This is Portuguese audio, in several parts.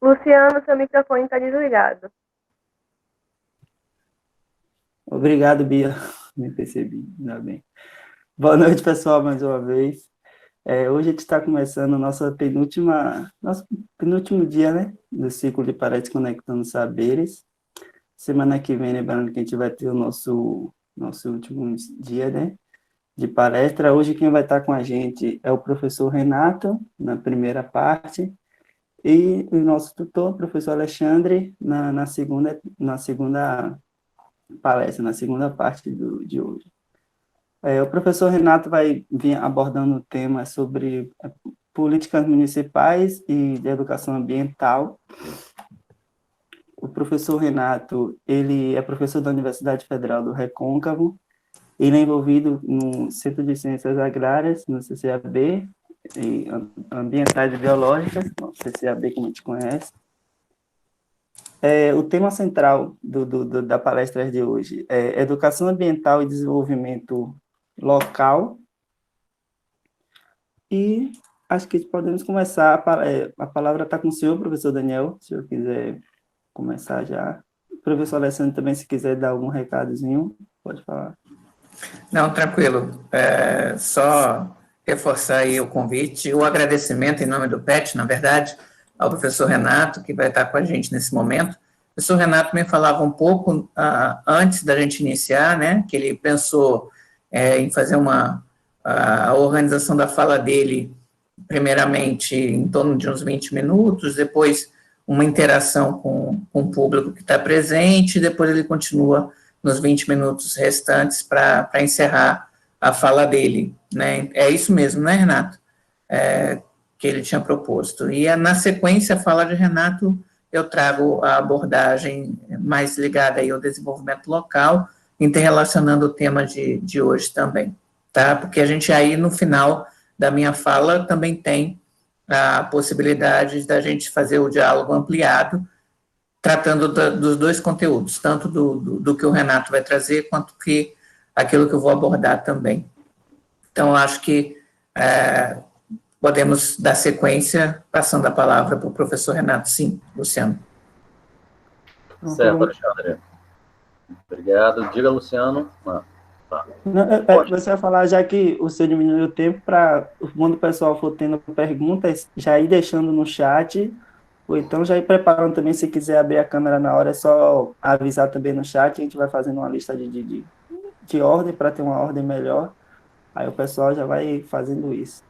Luciano, seu microfone está desligado. Obrigado, Bia. Me percebi, ainda bem. Boa noite, pessoal, mais uma vez. Hoje a gente está começando nosso penúltimo dia, né, do ciclo de Palestra Conectando Saberes. Semana que vem, lembrando que a gente vai ter o nosso último dia, né, de palestra. Hoje quem vai estar com a gente é o professor Renato, na primeira parte, e o nosso tutor, o professor Alexandre, na segunda palestra, na segunda parte de hoje. O professor Renato vai vir abordando o tema sobre políticas municipais e de educação ambiental. O professor Renato, ele é professor da Universidade Federal do Recôncavo, ele é envolvido no Centro de Ciências Agrárias, no CCAB, e Ambientais e Biológicas, no CCAB, como a gente conhece. O tema central da palestra de hoje é Educação Ambiental e Desenvolvimento Local. E acho que podemos começar. A palavra está com o senhor, professor Daniel, se eu quiser começar já. O professor Alessandro também, se quiser dar algum recadozinho, pode falar. Não, tranquilo. Só reforçar aí o convite, o agradecimento em nome do PET, na verdade, ao professor Renato, que vai estar com a gente nesse momento. O professor Renato me falava um pouco antes da gente iniciar, né, que ele pensou em fazer a organização da fala dele, primeiramente em torno de uns 20 minutos, depois uma interação com o público que está presente, e depois ele continua nos 20 minutos restantes para encerrar a fala dele, né? É isso mesmo, né, Renato? Que ele tinha proposto. E na sequência, a fala de Renato, eu trago a abordagem mais ligada aí ao desenvolvimento local, interrelacionando o tema de hoje também, tá? Porque a gente aí, no final da minha fala, também tem a possibilidade da gente fazer o diálogo ampliado, tratando dos dois conteúdos, tanto do que o Renato vai trazer, quanto que aquilo que eu vou abordar também. Então, acho que podemos dar sequência, passando a palavra para o professor Renato. Sim, Luciano. Certo, Alexandre. Obrigado. Diga, Luciano. Tá. Você vai falar, já que o senhor diminuiu o tempo, para quando o pessoal for tendo perguntas, já ir deixando no chat, ou então já ir preparando também, se quiser abrir a câmera na hora, é só avisar também no chat, a gente vai fazendo uma lista de ordem, para ter uma ordem melhor, aí o pessoal já vai fazendo isso.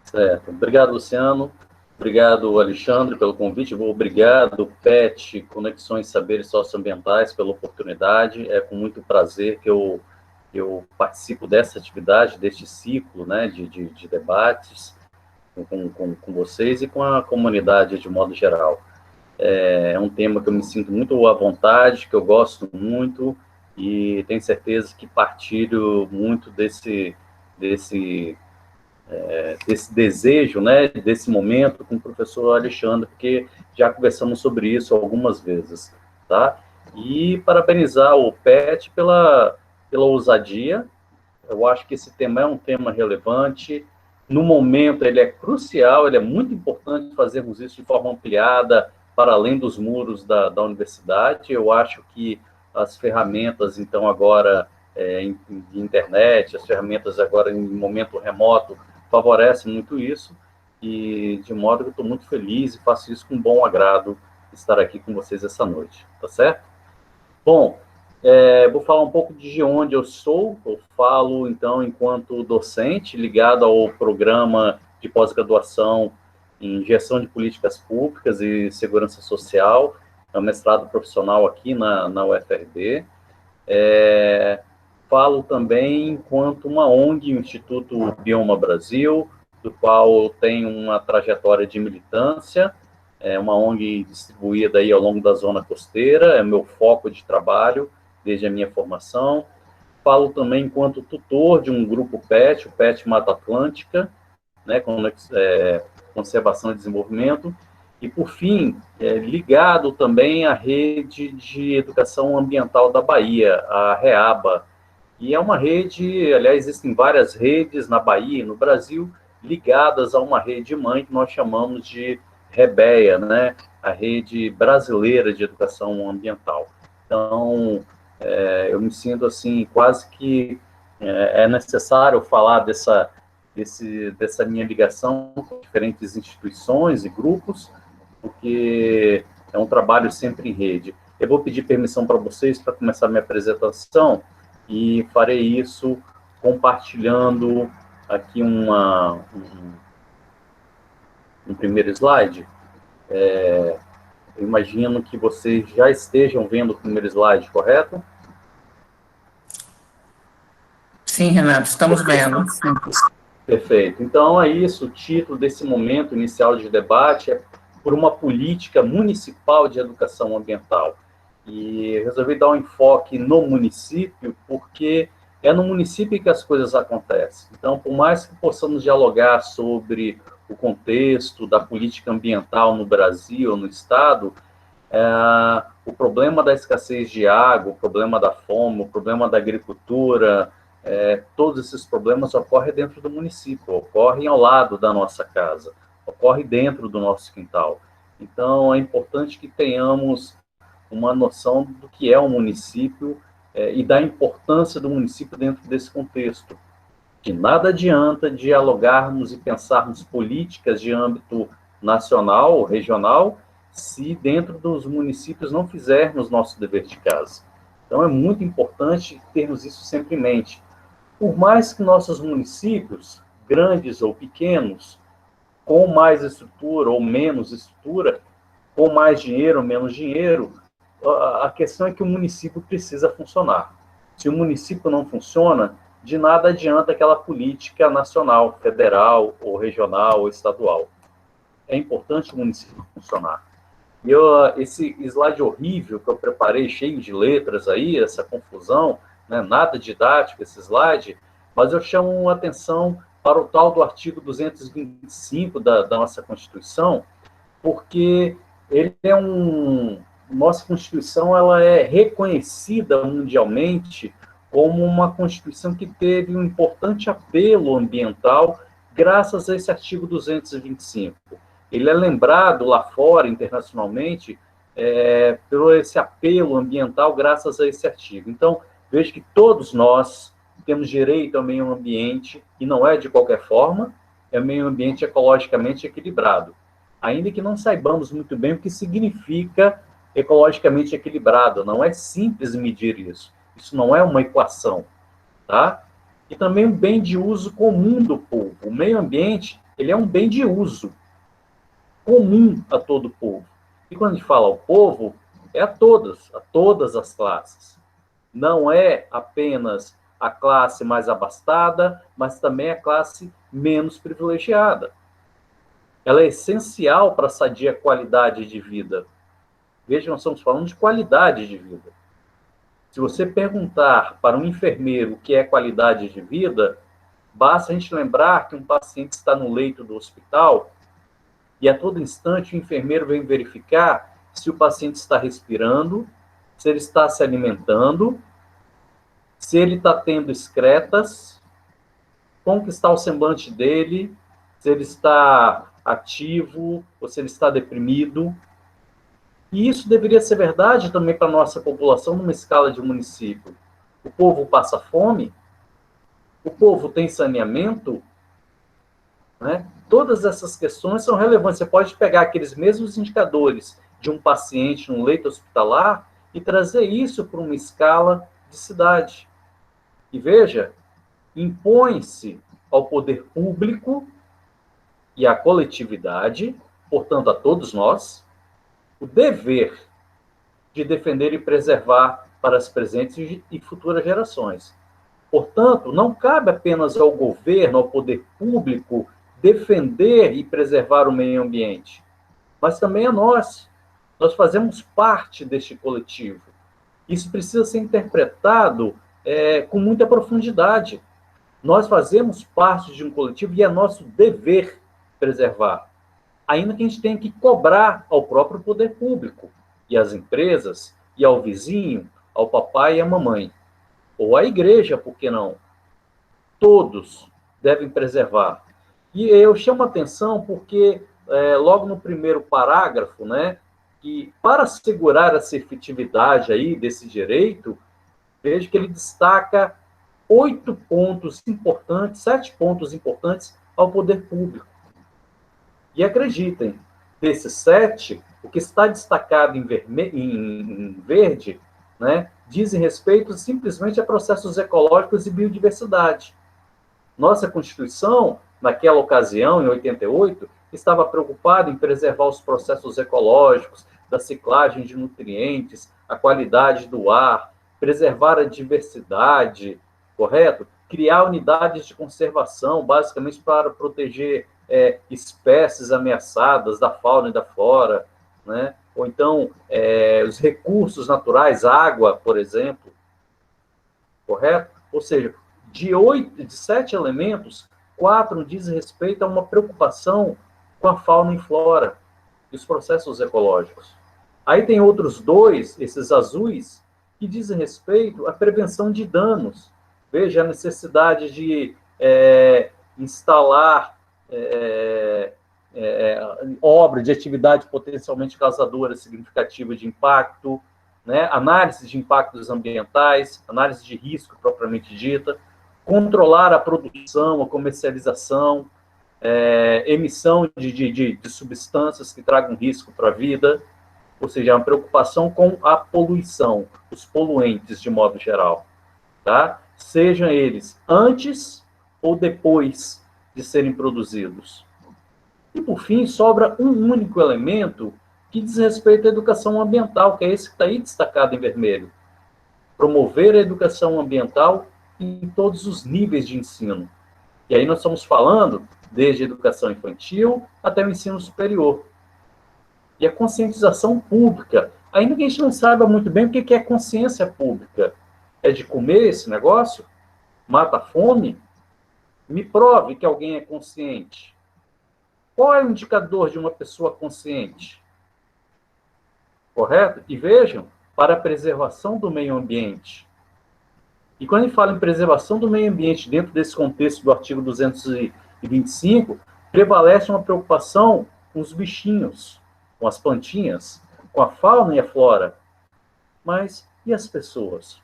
Certo. Obrigado, Luciano. Obrigado, Alexandre, pelo convite. Obrigado, PET, Conexões Saberes Socioambientais, pela oportunidade. É com muito prazer que eu participo dessa atividade, deste ciclo, né, de debates com vocês e com a comunidade de modo geral. É um tema que eu me sinto muito à vontade, que eu gosto muito, e tenho certeza que partilho muito desse desejo, né, desse momento com o professor Alexandre, porque já conversamos sobre isso algumas vezes, tá? E parabenizar o PET pela ousadia. Eu acho que esse tema é um tema relevante. No momento, ele é crucial, ele é muito importante fazermos isso de forma ampliada, para além dos muros da universidade. Eu acho que as ferramentas, então, agora, de internet, as ferramentas agora em momento remoto, favorecem muito isso, e de modo que eu estou muito feliz e faço isso com bom agrado, estar aqui com vocês essa noite, tá certo? Bom, vou falar um pouco de onde eu sou. Eu falo, então, enquanto docente, ligado ao programa de pós-graduação em Gestão de Políticas Públicas e Segurança Social, é um mestrado profissional aqui na UFRB. Falo também enquanto uma ONG, o Instituto Bioma Brasil, do qual eu tenho uma trajetória de militância, uma ONG distribuída aí ao longo da zona costeira, é meu foco de trabalho desde a minha formação. Falo também enquanto tutor de um grupo PET, o PET Mata Atlântica, né, Conservação e Desenvolvimento, E, por fim, ligado também à rede de educação ambiental da Bahia, a REABA. E é uma rede, aliás, existem várias redes na Bahia e no Brasil, ligadas a uma rede mãe que nós chamamos de REBEA, né? A Rede Brasileira de Educação Ambiental. Então, eu me sinto assim, quase que é necessário falar dessa minha ligação com diferentes instituições e grupos, porque é um trabalho sempre em rede. Eu vou pedir permissão para vocês para começar a minha apresentação e farei isso compartilhando aqui um primeiro slide. Eu imagino que vocês já estejam vendo o primeiro slide, correto? Sim, Renato, estamos vendo. Perfeito. Então, é isso. O título desse momento inicial de debate é por uma política municipal de educação ambiental. E resolvi dar um enfoque no município, porque é no município que as coisas acontecem. Então, por mais que possamos dialogar sobre o contexto da política ambiental no Brasil, no Estado, o problema da escassez de água, o problema da fome, o problema da agricultura, todos esses problemas ocorrem dentro do município, ocorrem ao lado da nossa casa, ocorrem dentro do nosso quintal. Então, é importante que tenhamos uma noção do que é um município e da importância do município dentro desse contexto. Que nada adianta dialogarmos e pensarmos políticas de âmbito nacional ou regional se dentro dos municípios não fizermos nosso dever de casa. Então, é muito importante termos isso sempre em mente. Por mais que nossos municípios, grandes ou pequenos, com mais estrutura ou menos estrutura, com mais dinheiro ou menos dinheiro, a questão é que o município precisa funcionar. Se o município não funciona, de nada adianta aquela política nacional, federal, ou regional, ou estadual. É importante o município funcionar. E esse slide horrível que eu preparei, cheio de letras aí, essa confusão, né, nada didático esse slide, mas eu chamo a atenção para o tal do artigo 225 da nossa Constituição, porque ele é nossa Constituição ela é reconhecida mundialmente como uma Constituição que teve um importante apelo ambiental graças a esse artigo 225. Ele é lembrado lá fora, internacionalmente, por esse apelo ambiental graças a esse artigo. Então, vejo que todos nós temos direito ao meio ambiente, e não é de qualquer forma, é meio ambiente ecologicamente equilibrado. Ainda que não saibamos muito bem o que significa ecologicamente equilibrado, não é simples medir isso. Isso não é uma equação, tá? E também um bem de uso comum do povo. O meio ambiente, ele é um bem de uso comum a todo o povo. E quando a gente fala ao povo, é a todas as classes. Não é apenas a classe mais abastada, mas também a classe menos privilegiada. Ela é essencial para a sadia qualidade de vida. Veja, nós estamos falando de qualidade de vida. Se você perguntar para um enfermeiro o que é qualidade de vida, basta a gente lembrar que um paciente está no leito do hospital e a todo instante o enfermeiro vem verificar se o paciente está respirando, se ele está se alimentando, se ele está tendo excretas, como que está o semblante dele, se ele está ativo ou se ele está deprimido. E isso deveria ser verdade também para a nossa população numa escala de município. O povo passa fome? O povo tem saneamento? Né? Todas essas questões são relevantes. Você pode pegar aqueles mesmos indicadores de um paciente num leito hospitalar e trazer isso para uma escala de cidade. E veja, impõe-se ao poder público e à coletividade, portanto a todos nós, o dever de defender e preservar para as presentes e futuras gerações. Portanto, não cabe apenas ao governo, ao poder público, defender e preservar o meio ambiente, mas também a nós. Nós fazemos parte deste coletivo. Isso precisa ser interpretado com muita profundidade. Nós fazemos parte de um coletivo e é nosso dever preservar. ainda que a gente tenha que cobrar ao próprio poder público, e às empresas, e ao vizinho, ao papai e à mamãe, ou à igreja, por que não? Todos devem preservar. E eu chamo a atenção porque, logo no primeiro parágrafo, né, que para assegurar essa efetividade aí desse direito, vejo que ele destaca 8 pontos importantes, 7 pontos importantes ao poder público. E acreditem, desses 7, o que está destacado em verde, né, dizem respeito simplesmente a processos ecológicos e biodiversidade. Nossa Constituição, naquela ocasião, em 88, estava preocupada em preservar os processos ecológicos, da ciclagem de nutrientes, a qualidade do ar, preservar a diversidade, correto? Criar unidades de conservação, basicamente para proteger espécies ameaçadas da fauna e da flora, né? Ou então os recursos naturais, água, por exemplo, correto? Ou seja, de 7 elementos, 4 dizem respeito a uma preocupação com a fauna e flora e os processos ecológicos. Aí tem outros 2, esses azuis, que dizem respeito à prevenção de danos. Veja a necessidade de instalar obra de atividade potencialmente causadora significativa de impacto, né? Análise de impactos ambientais, análise de risco propriamente dita, controlar a produção, a comercialização, emissão de substâncias que tragam risco para a vida, ou seja, uma preocupação com a poluição, os poluentes de modo geral, tá? Sejam eles antes ou depois de serem produzidos. E, por fim, sobra um único elemento que diz respeito à educação ambiental, que é esse que está aí destacado em vermelho. Promover a educação ambiental em todos os níveis de ensino. E aí nós estamos falando desde a educação infantil até o ensino superior. E a conscientização pública, ainda que a gente não saiba muito bem o que é consciência pública. É de comer esse negócio? Mata a fome? Me prove que alguém é consciente. Qual é o indicador de uma pessoa consciente? Correto? E vejam, para a preservação do meio ambiente. E quando a gente fala em preservação do meio ambiente dentro desse contexto do artigo 225, prevalece uma preocupação com os bichinhos, com as plantinhas, com a fauna e a flora. Mas e as pessoas?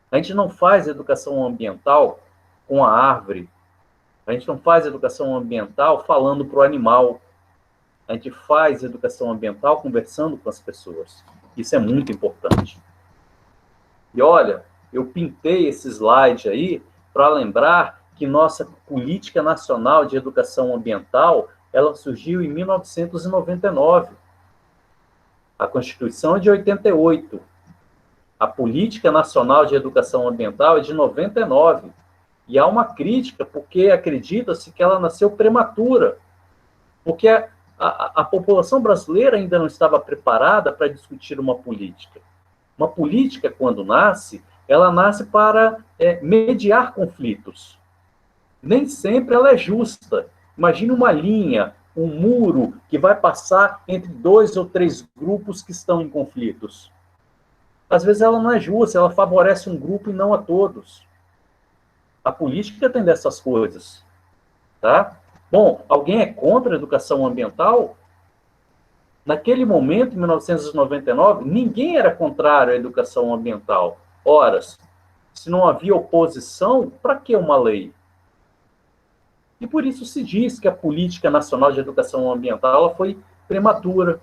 A gente não faz educação ambiental com a árvore. A gente não faz educação ambiental falando para o animal. A gente faz educação ambiental conversando com as pessoas. Isso é muito importante. E olha, eu pintei esse slide aí para lembrar que nossa Política Nacional de Educação Ambiental, ela surgiu em 1999. A Constituição é de 88. A Política Nacional de Educação Ambiental é de 99. E há uma crítica, porque acredita-se que ela nasceu prematura. Porque a população brasileira ainda não estava preparada para discutir uma política. Uma política, quando nasce, ela nasce para mediar conflitos. Nem sempre ela é justa. Imagine uma linha, um muro que vai passar entre 2 ou 3 grupos que estão em conflitos. Às vezes ela não é justa, ela favorece um grupo e não a todos. A política tem dessas coisas. Tá? Bom, alguém é contra a educação ambiental? Naquele momento, em 1999, ninguém era contrário à educação ambiental. Ora, se não havia oposição, para que uma lei? E por isso se diz que a Política Nacional de Educação Ambiental ela foi prematura.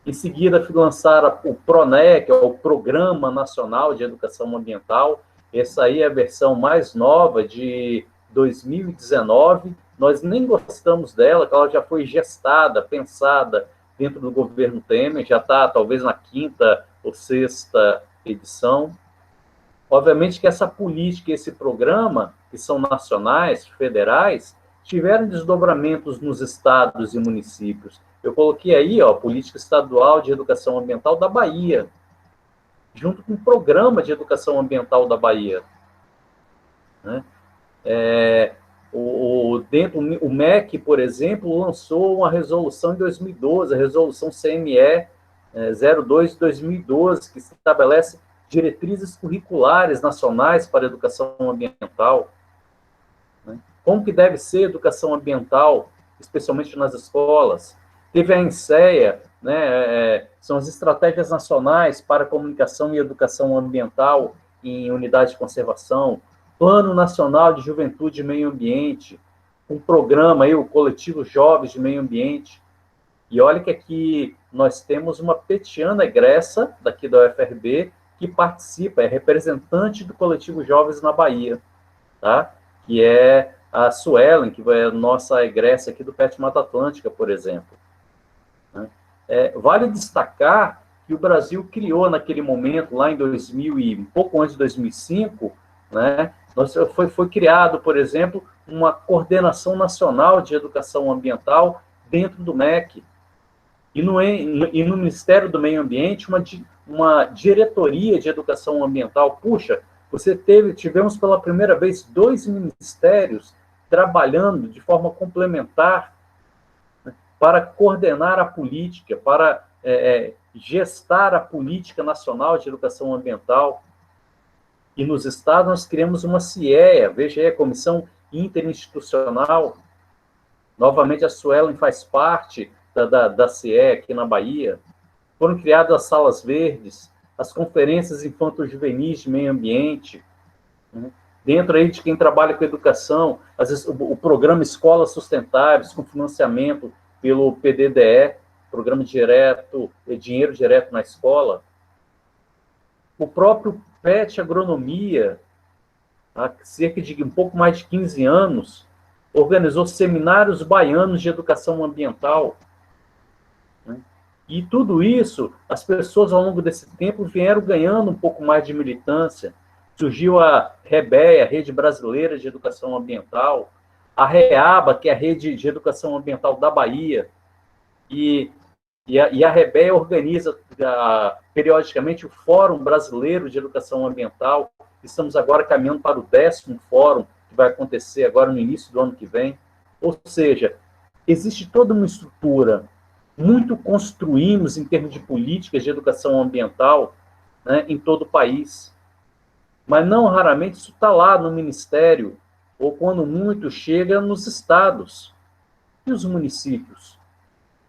Em seguida, foi lançar o PRONE, que é o Programa Nacional de Educação Ambiental. Essa aí é a versão mais nova, de 2019. Nós nem gostamos dela, que ela já foi gestada, pensada dentro do governo Temer, já está talvez na 5ª ou 6ª edição. Obviamente que essa política e esse programa, que são nacionais, federais, tiveram desdobramentos nos estados e municípios. Eu coloquei aí, ó, Política Estadual de Educação Ambiental da Bahia, junto com o Programa de Educação Ambiental da Bahia. Né? O MEC, por exemplo, lançou uma resolução em 2012, a resolução CME 02 de 2012, que estabelece diretrizes curriculares nacionais para a educação ambiental. Né? Como que deve ser a educação ambiental, especialmente nas escolas. Teve a ENSEA, né, são as estratégias nacionais para comunicação e educação ambiental em unidade de conservação, Plano Nacional de Juventude e Meio Ambiente, um programa aí, o Coletivo Jovens de Meio Ambiente. E olha que aqui nós temos uma petiana egressa daqui da UFRB que participa, é representante do Coletivo Jovens na Bahia, tá? Que é a Suelen, que é a nossa egressa aqui do PET Mata Atlântica, por exemplo. Vale destacar que o Brasil criou naquele momento, lá em 2000 e um pouco antes de 2005, né, foi criado, por exemplo, uma coordenação nacional de educação ambiental dentro do MEC. E no Ministério do Meio Ambiente, uma diretoria de educação ambiental. Puxa, tivemos pela primeira vez 2 ministérios trabalhando de forma complementar, né, para coordenar a política, para gestar a política nacional de educação ambiental. E nos estados nós criamos uma CIEA, veja aí, a Comissão Interinstitucional. Novamente a Suelen faz parte da CIEA aqui na Bahia. Foram criadas as salas verdes, as conferências infanto-juvenis de meio ambiente, né? Dentro aí de quem trabalha com educação, às vezes, o programa Escolas Sustentáveis, com financiamento pelo PDDE, Programa Dinheiro Direto na Escola. O próprio PET Agronomia, há cerca de um pouco mais de 15 anos, organizou seminários baianos de educação ambiental. Né? E tudo isso, as pessoas, ao longo desse tempo, vieram ganhando um pouco mais de militância. Surgiu a REBEA, a Rede Brasileira de Educação Ambiental, a REABA, que é a Rede de Educação Ambiental da Bahia, e a REBEA organiza periodicamente o Fórum Brasileiro de Educação Ambiental. Estamos agora caminhando para o 10º fórum, que vai acontecer agora no início do ano que vem. Ou seja, existe toda uma estrutura. Muito construímos em termos de políticas de educação ambiental, né, em todo o país. Mas não raramente isso está lá no Ministério, ou quando muito chega nos estados. E os municípios?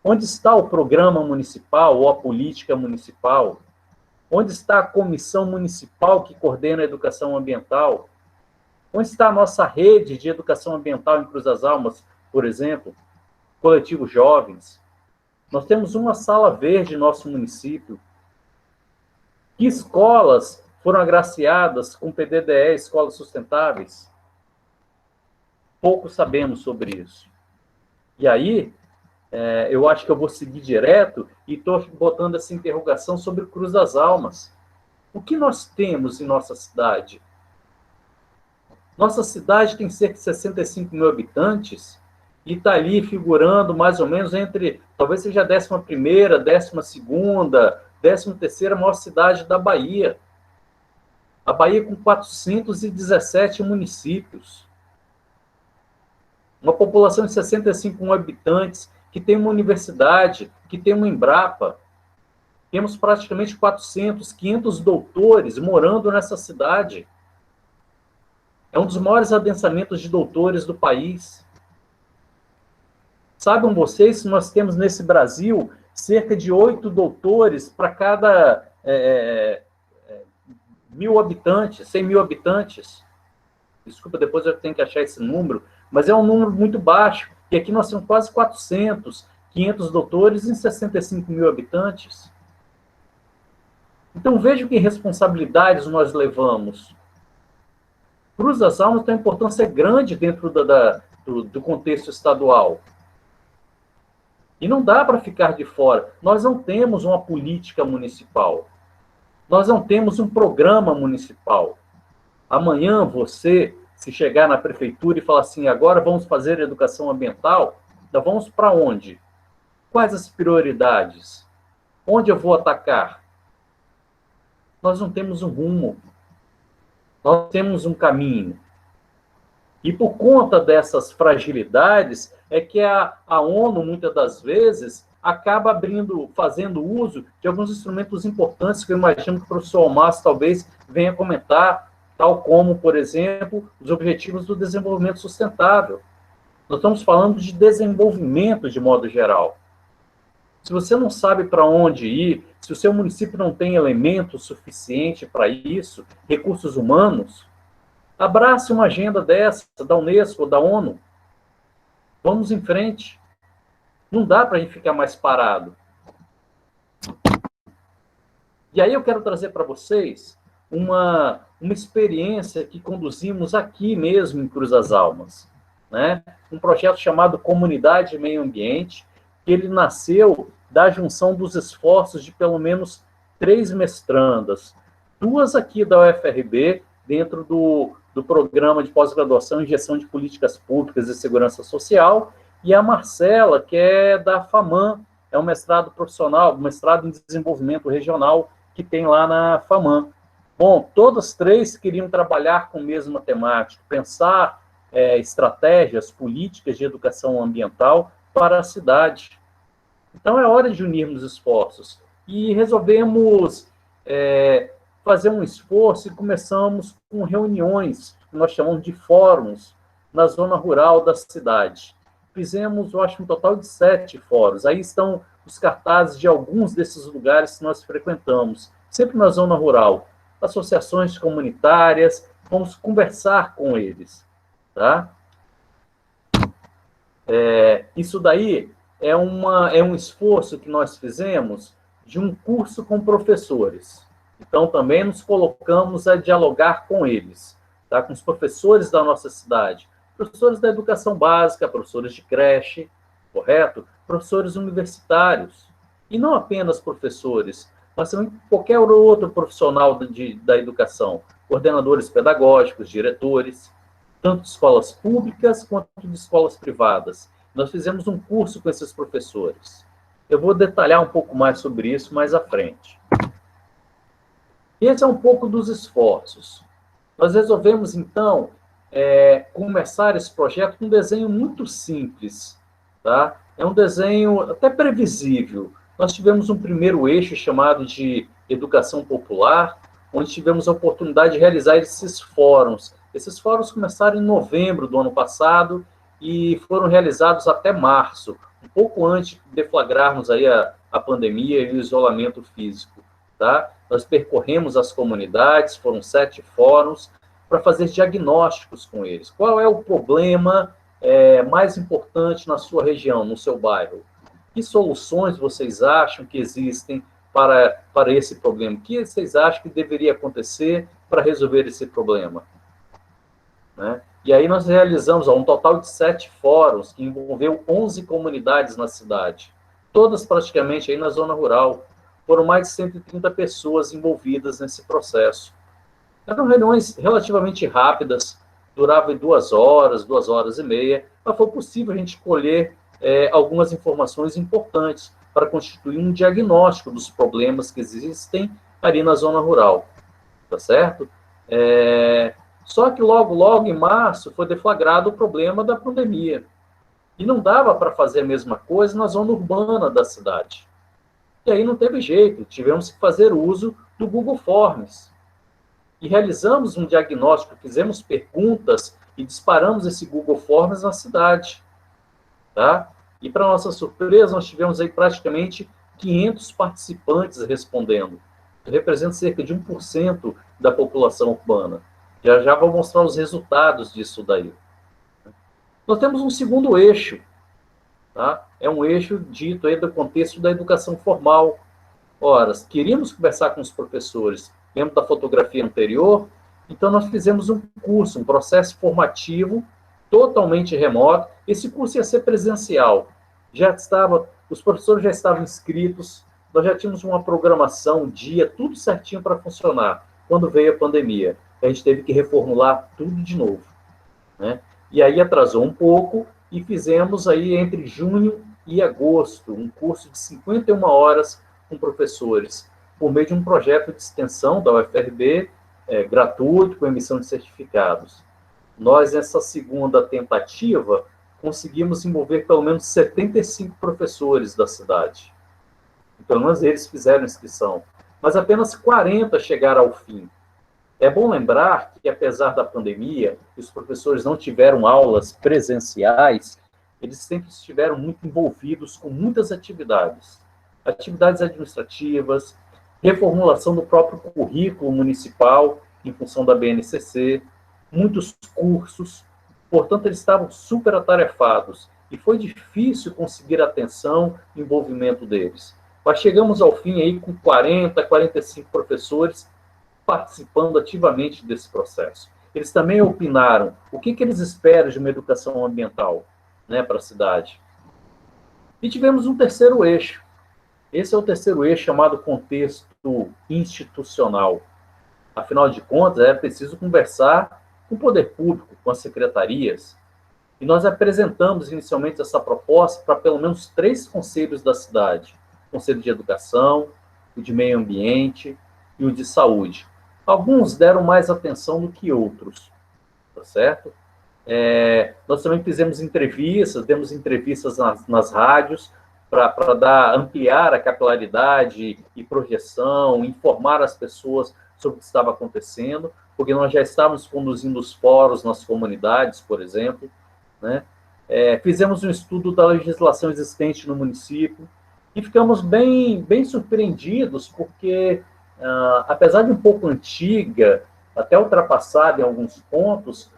Onde está o programa municipal ou a política municipal? Onde está a comissão municipal que coordena a educação ambiental? Onde está a nossa rede de educação ambiental em Cruz das Almas, por exemplo? Coletivo Jovens. Nós temos uma sala verde em nosso município. Que escolas foram agraciadas com PDDE, escolas sustentáveis? Pouco sabemos sobre isso. E aí, eu acho que eu vou seguir direto e estou botando essa interrogação sobre Cruz das Almas. O que nós temos em nossa cidade? Nossa cidade tem cerca de 65 mil habitantes e está ali figurando mais ou menos entre, talvez seja a 11ª, 12ª, 13ª maior cidade da Bahia. A Bahia com 417 municípios. Uma população de 65 mil habitantes, que tem uma universidade, que tem uma Embrapa. Temos praticamente 400, 500 doutores morando nessa cidade. É um dos maiores adensamentos de doutores do país. Sabem vocês que nós temos nesse Brasil cerca de 8 doutores para cada 1.000 habitantes, 100 mil habitantes. Desculpa, depois eu tenho que achar esse número, mas é um número muito baixo. E aqui nós temos quase 400, 500 doutores em 65 mil habitantes. Então, veja que responsabilidades nós levamos. Cruz das Almas tem uma importância grande dentro do contexto estadual. E não dá para ficar de fora. Nós não temos uma política municipal. Nós não temos um programa municipal. Amanhã você, se chegar na prefeitura e falar assim, agora vamos fazer educação ambiental, então vamos para onde? Quais as prioridades? Onde eu vou atacar? Nós não temos um rumo. Nós temos um caminho. E por conta dessas fragilidades, é que a ONU, muitas das vezes, acaba fazendo uso de alguns instrumentos importantes que eu imagino que o professor Almaz talvez venha comentar, tal como, por exemplo, os Objetivos do Desenvolvimento Sustentável. Nós estamos falando de desenvolvimento de modo geral. Se você não sabe para onde ir, se o seu município não tem elemento suficiente para isso, recursos humanos, abrace uma agenda dessa, da Unesco, da ONU. Vamos em frente. Não dá para a gente ficar mais parado. E aí eu quero trazer para vocês uma experiência que conduzimos aqui mesmo em Cruz das Almas, né? Um projeto chamado Comunidade e Meio Ambiente, que ele nasceu da junção dos esforços de pelo menos 3 mestrandas, 2 aqui da UFRB, dentro do programa de pós-graduação em Gestão de Políticas Públicas e Segurança Social, e a Marcela, que é da FAMAN, é um mestrado profissional, mestrado em desenvolvimento regional, que tem lá na FAMAN. Bom, todas 3 queriam trabalhar com a mesma temática, pensar estratégias, políticas de educação ambiental para a cidade. Então, é hora de unirmos esforços. E resolvemos fazer um esforço e começamos com reuniões, que nós chamamos de fóruns, na zona rural da cidade. Fizemos, eu acho, um total de 7 fóruns. Aí estão os cartazes de alguns desses lugares que nós frequentamos, sempre na zona rural. Associações comunitárias, vamos conversar com eles. Tá? Isso daí é um esforço que nós fizemos de um curso com professores. Então, também nos colocamos a dialogar com eles, tá? Com os professores da nossa cidade, professores da educação básica, professores de creche, correto? Professores universitários. E não apenas professores, mas também qualquer outro profissional da educação, coordenadores pedagógicos, diretores, tanto de escolas públicas quanto de escolas privadas. Nós fizemos um curso com esses professores. Eu vou detalhar um pouco mais sobre isso mais à frente. Esse é um pouco dos esforços. Nós resolvemos, então, começar esse projeto com um desenho muito simples. Tá? É um desenho até previsível. Nós tivemos um primeiro eixo chamado de Educação Popular, onde tivemos a oportunidade de realizar esses fóruns. Esses fóruns começaram em novembro do ano passado e foram realizados até março, um pouco antes de deflagrarmos aí a pandemia e o isolamento físico. Tá? Nós percorremos as comunidades, foram 7 fóruns, para fazer diagnósticos com eles. Qual é o problema mais importante na sua região, no seu bairro? Que soluções vocês acham que existem para esse problema? O que vocês acham que deveria acontecer para resolver esse problema? Né? E aí nós realizamos um total de 7 fóruns, que envolveu 11 comunidades na cidade, todas praticamente aí na zona rural. Foram mais de 130 pessoas envolvidas nesse processo. Eram reuniões relativamente rápidas, duravam 2 horas, 2 horas e meia, mas foi possível a gente colher algumas informações importantes para constituir um diagnóstico dos problemas que existem ali na zona rural, tá certo? Só que logo em março foi deflagrado o problema da pandemia. E não dava para fazer a mesma coisa na zona urbana da cidade. E aí não teve jeito, tivemos que fazer uso do Google Forms. E realizamos um diagnóstico, fizemos perguntas e disparamos esse Google Forms na cidade. Tá? E, para nossa surpresa, nós tivemos aí praticamente 500 participantes respondendo. Representa cerca de 1% da população urbana. Já vou mostrar os resultados disso daí. Nós temos um segundo eixo. Tá? É um eixo dito aí do contexto da educação formal. Ora, queríamos conversar com os professores. Lembra da fotografia anterior? Então, nós fizemos um curso, um processo formativo totalmente remoto. Esse curso ia ser presencial. Os professores já estavam inscritos, nós já tínhamos uma programação, um dia, tudo certinho para funcionar. Quando veio a pandemia, a gente teve que reformular tudo de novo. Né? E aí atrasou um pouco e fizemos aí entre junho e agosto um curso de 51 horas com professores, por meio de um projeto de extensão da UFRB, gratuito, com emissão de certificados. Nós, nessa segunda tentativa, conseguimos envolver pelo menos 75 professores da cidade. Pelo menos eles fizeram inscrição. Mas apenas 40 chegaram ao fim. É bom lembrar que, apesar da pandemia, os professores não tiveram aulas presenciais, eles sempre estiveram muito envolvidos com muitas atividades. Atividades administrativas, reformulação do próprio currículo municipal, em função da BNCC, muitos cursos. Portanto, eles estavam super atarefados e foi difícil conseguir atenção e envolvimento deles. Mas chegamos ao fim aí com 40, 45 professores participando ativamente desse processo. Eles também opinaram o que eles esperam de uma educação ambiental, né, para a cidade. E tivemos um terceiro eixo. Esse é o terceiro eixo chamado contexto institucional. Afinal de contas, é preciso conversar com o poder público, com as secretarias. E nós apresentamos inicialmente essa proposta para pelo menos 3 conselhos da cidade. O Conselho de Educação, o de Meio Ambiente e o de Saúde. Alguns deram mais atenção do que outros, tá certo? Nós também fizemos entrevistas, demos entrevistas nas rádios para ampliar a capilaridade e projeção, informar as pessoas sobre o que estava acontecendo, porque nós já estávamos conduzindo os fóruns nas comunidades, por exemplo, né? Fizemos um estudo da legislação existente no município e ficamos bem surpreendidos, porque, apesar de um pouco antiga, até ultrapassada em alguns pontos,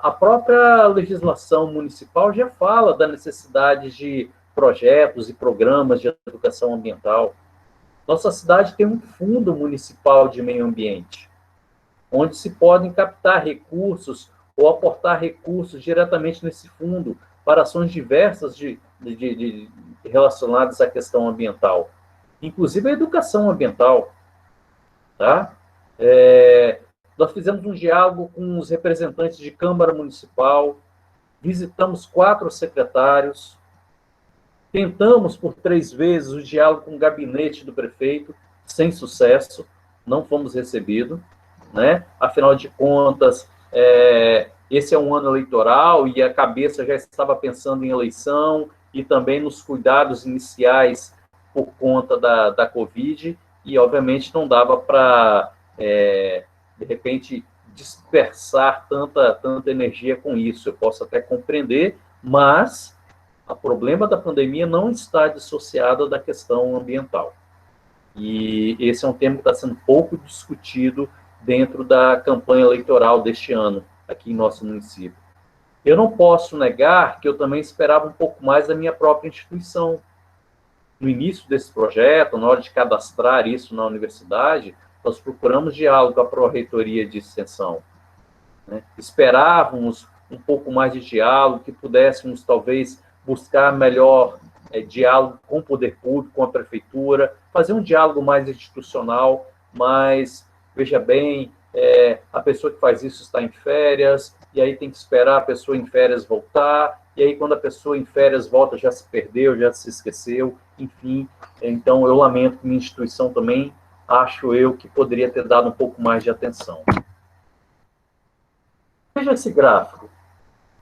a própria legislação municipal já fala da necessidade de projetos e programas de educação ambiental. Nossa cidade tem um fundo municipal de meio ambiente, onde se podem captar recursos ou aportar recursos diretamente nesse fundo para ações diversas relacionadas à questão ambiental, inclusive a educação ambiental. Tá? Nós fizemos um diálogo com os representantes de Câmara Municipal, visitamos 4 secretários, tentamos por 3 vezes o diálogo com o gabinete do prefeito, sem sucesso, não fomos recebidos, né? Afinal de contas, esse é um ano eleitoral e a cabeça já estava pensando em eleição e também nos cuidados iniciais por conta da Covid, e obviamente não dava para, de repente, dispersar tanta energia com isso. Eu posso até compreender, mas o problema da pandemia não está dissociado da questão ambiental. E esse é um tema que está sendo pouco discutido dentro da campanha eleitoral deste ano, aqui em nosso município. Eu não posso negar que eu também esperava um pouco mais da minha própria instituição. No início desse projeto, na hora de cadastrar isso na universidade, nós procuramos diálogo com a Pró-Reitoria de Extensão, né? Esperávamos um pouco mais de diálogo, que pudéssemos, talvez, buscar melhor diálogo com o poder público, com a prefeitura, fazer um diálogo mais institucional, mas, veja bem, a pessoa que faz isso está em férias, e aí tem que esperar a pessoa em férias voltar, e aí quando a pessoa em férias volta já se perdeu, já se esqueceu, enfim. Então eu lamento que minha instituição também, acho eu, que poderia ter dado um pouco mais de atenção. Veja esse gráfico.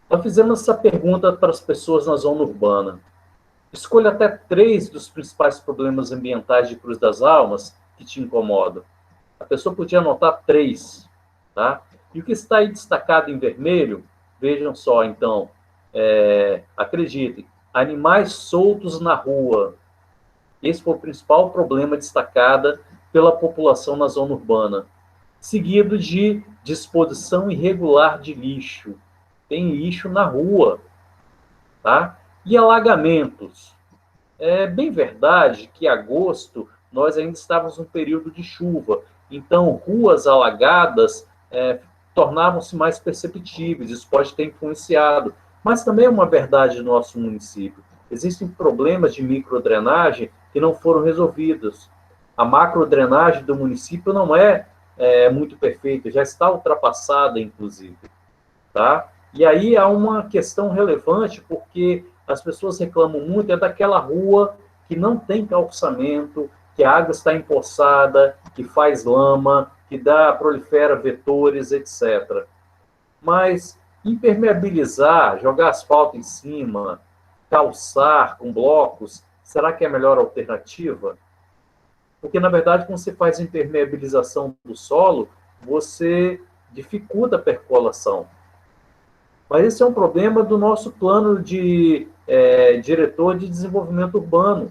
Nós fizemos essa pergunta para as pessoas na zona urbana. Escolha até 3 dos principais problemas ambientais de Cruz das Almas que te incomodam. A pessoa podia anotar 3, tá? E o que está aí destacado em vermelho, vejam só, então, acreditem, animais soltos na rua. Esse foi o principal problema destacado pela população na zona urbana. Seguido de disposição irregular de lixo. Tem lixo na rua, tá? E alagamentos. É bem verdade que em agosto nós ainda estávamos num período de chuva, então ruas alagadas tornavam-se mais perceptíveis, isso pode ter influenciado, mas também é uma verdade no nosso município. Existem problemas de microdrenagem que não foram resolvidos. A macrodrenagem do município não é muito perfeita, já está ultrapassada, inclusive, tá? E aí há uma questão relevante, porque as pessoas reclamam muito daquela rua que não tem calçamento, que a água está empoçada, que faz lama, que prolifera vetores, etc. Mas impermeabilizar, jogar asfalto em cima, calçar com blocos, será que é a melhor alternativa? Porque, na verdade, quando você faz impermeabilização do solo, você dificulta a percolação. Mas esse é um problema do nosso plano de diretor de desenvolvimento urbano.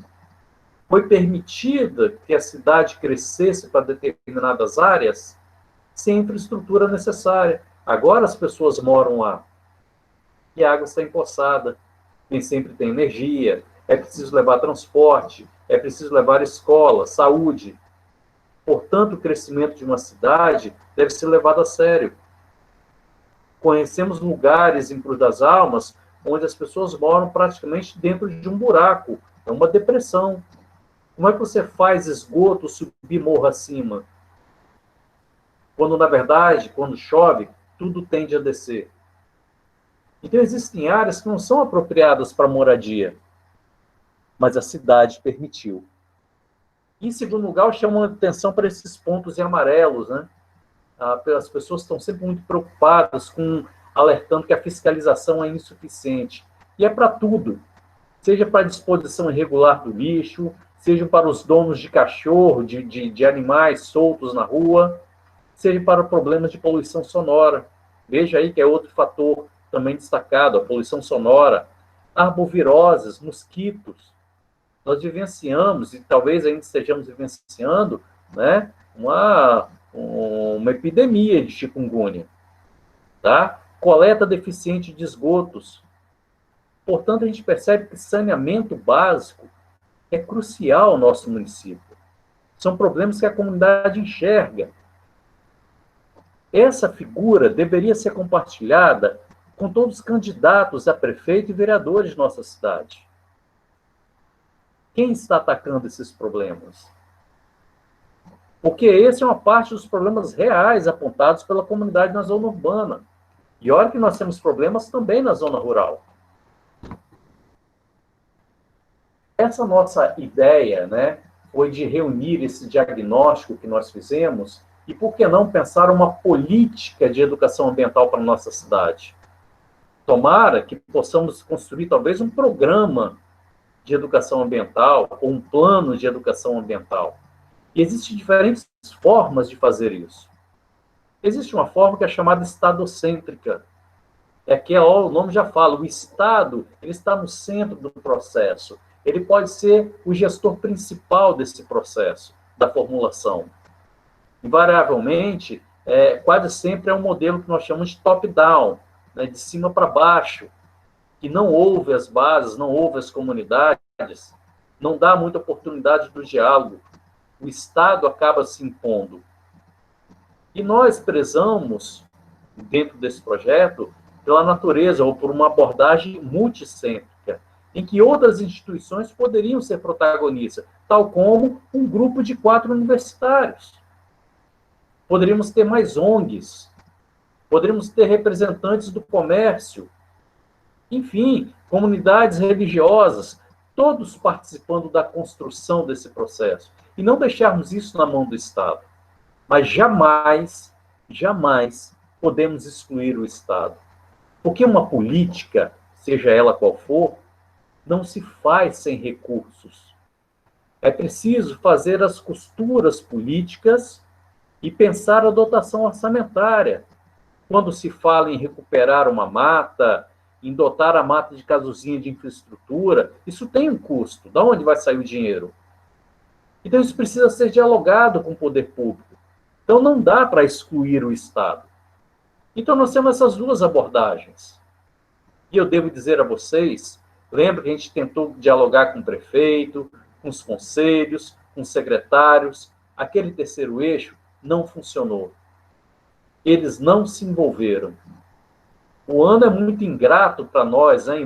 Foi permitida que a cidade crescesse para determinadas áreas sem infraestrutura necessária. Agora as pessoas moram lá e a água está empoçada, nem sempre tem energia, é preciso levar transporte, é preciso levar escola, saúde. Portanto, o crescimento de uma cidade deve ser levado a sério. Conhecemos lugares em Cruz das Almas onde as pessoas moram praticamente dentro de um buraco, é uma depressão. Como é que você faz esgoto subir morro acima? Quando, na verdade, quando chove, tudo tende a descer. Então, existem áreas que não são apropriadas para moradia, mas a cidade permitiu. Em segundo lugar, eu chamo a atenção para esses pontos em amarelos, né? As pessoas estão sempre muito preocupadas alertando que a fiscalização é insuficiente. E é para tudo. Seja para a disposição irregular do lixo, seja para os donos de cachorro, de animais soltos na rua, seja para problemas de poluição sonora. Veja aí que é outro fator também destacado, a poluição sonora. Arboviroses, mosquitos. Nós vivenciamos, e talvez ainda estejamos vivenciando, né, uma epidemia de chikungunya. Tá? Coleta deficiente de esgotos. Portanto, a gente percebe que saneamento básico é crucial ao nosso município. São problemas que a comunidade enxerga. Essa figura deveria ser compartilhada com todos os candidatos a prefeito e vereadores de nossa cidade. Quem está atacando esses problemas? Porque esse é uma parte dos problemas reais apontados pela comunidade na zona urbana. E olha que nós temos problemas também na zona rural. Essa nossa ideia, né, foi de reunir esse diagnóstico que nós fizemos e, por que não, pensar uma política de educação ambiental para a nossa cidade. Tomara que possamos construir talvez um programa de educação ambiental ou um plano de educação ambiental. E existem diferentes formas de fazer isso. Existe uma forma que é chamada estadocêntrica. É que, o nome já fala, o Estado ele está no centro do processo. Ele pode ser o gestor principal desse processo, da formulação. Invariavelmente, quase sempre é um modelo que nós chamamos de top-down, né, de cima para baixo, que não ouve as bases, não ouve as comunidades, não dá muita oportunidade do diálogo. O Estado acaba se impondo. E nós prezamos, dentro desse projeto, pela natureza, ou por uma abordagem multicêntrica, em que outras instituições poderiam ser protagonistas, tal como um grupo de 4 universitários. Poderíamos ter mais ONGs, poderíamos ter representantes do comércio, enfim, comunidades religiosas, todos participando da construção desse processo. E não deixarmos isso na mão do Estado. Mas jamais, jamais podemos excluir o Estado. Porque uma política, seja ela qual for, não se faz sem recursos. É preciso fazer as costuras políticas e pensar a dotação orçamentária. Quando se fala em recuperar uma mata, em dotar a mata de casuzinha de infraestrutura, isso tem um custo. De onde vai sair o dinheiro? Então, isso precisa ser dialogado com o poder público. Então, não dá para excluir o Estado. Então, nós temos essas duas abordagens. E eu devo dizer a vocês, lembra que a gente tentou dialogar com o prefeito, com os conselhos, com os secretários. Aquele terceiro eixo não funcionou. Eles não se envolveram. O ano é muito ingrato para nós, né?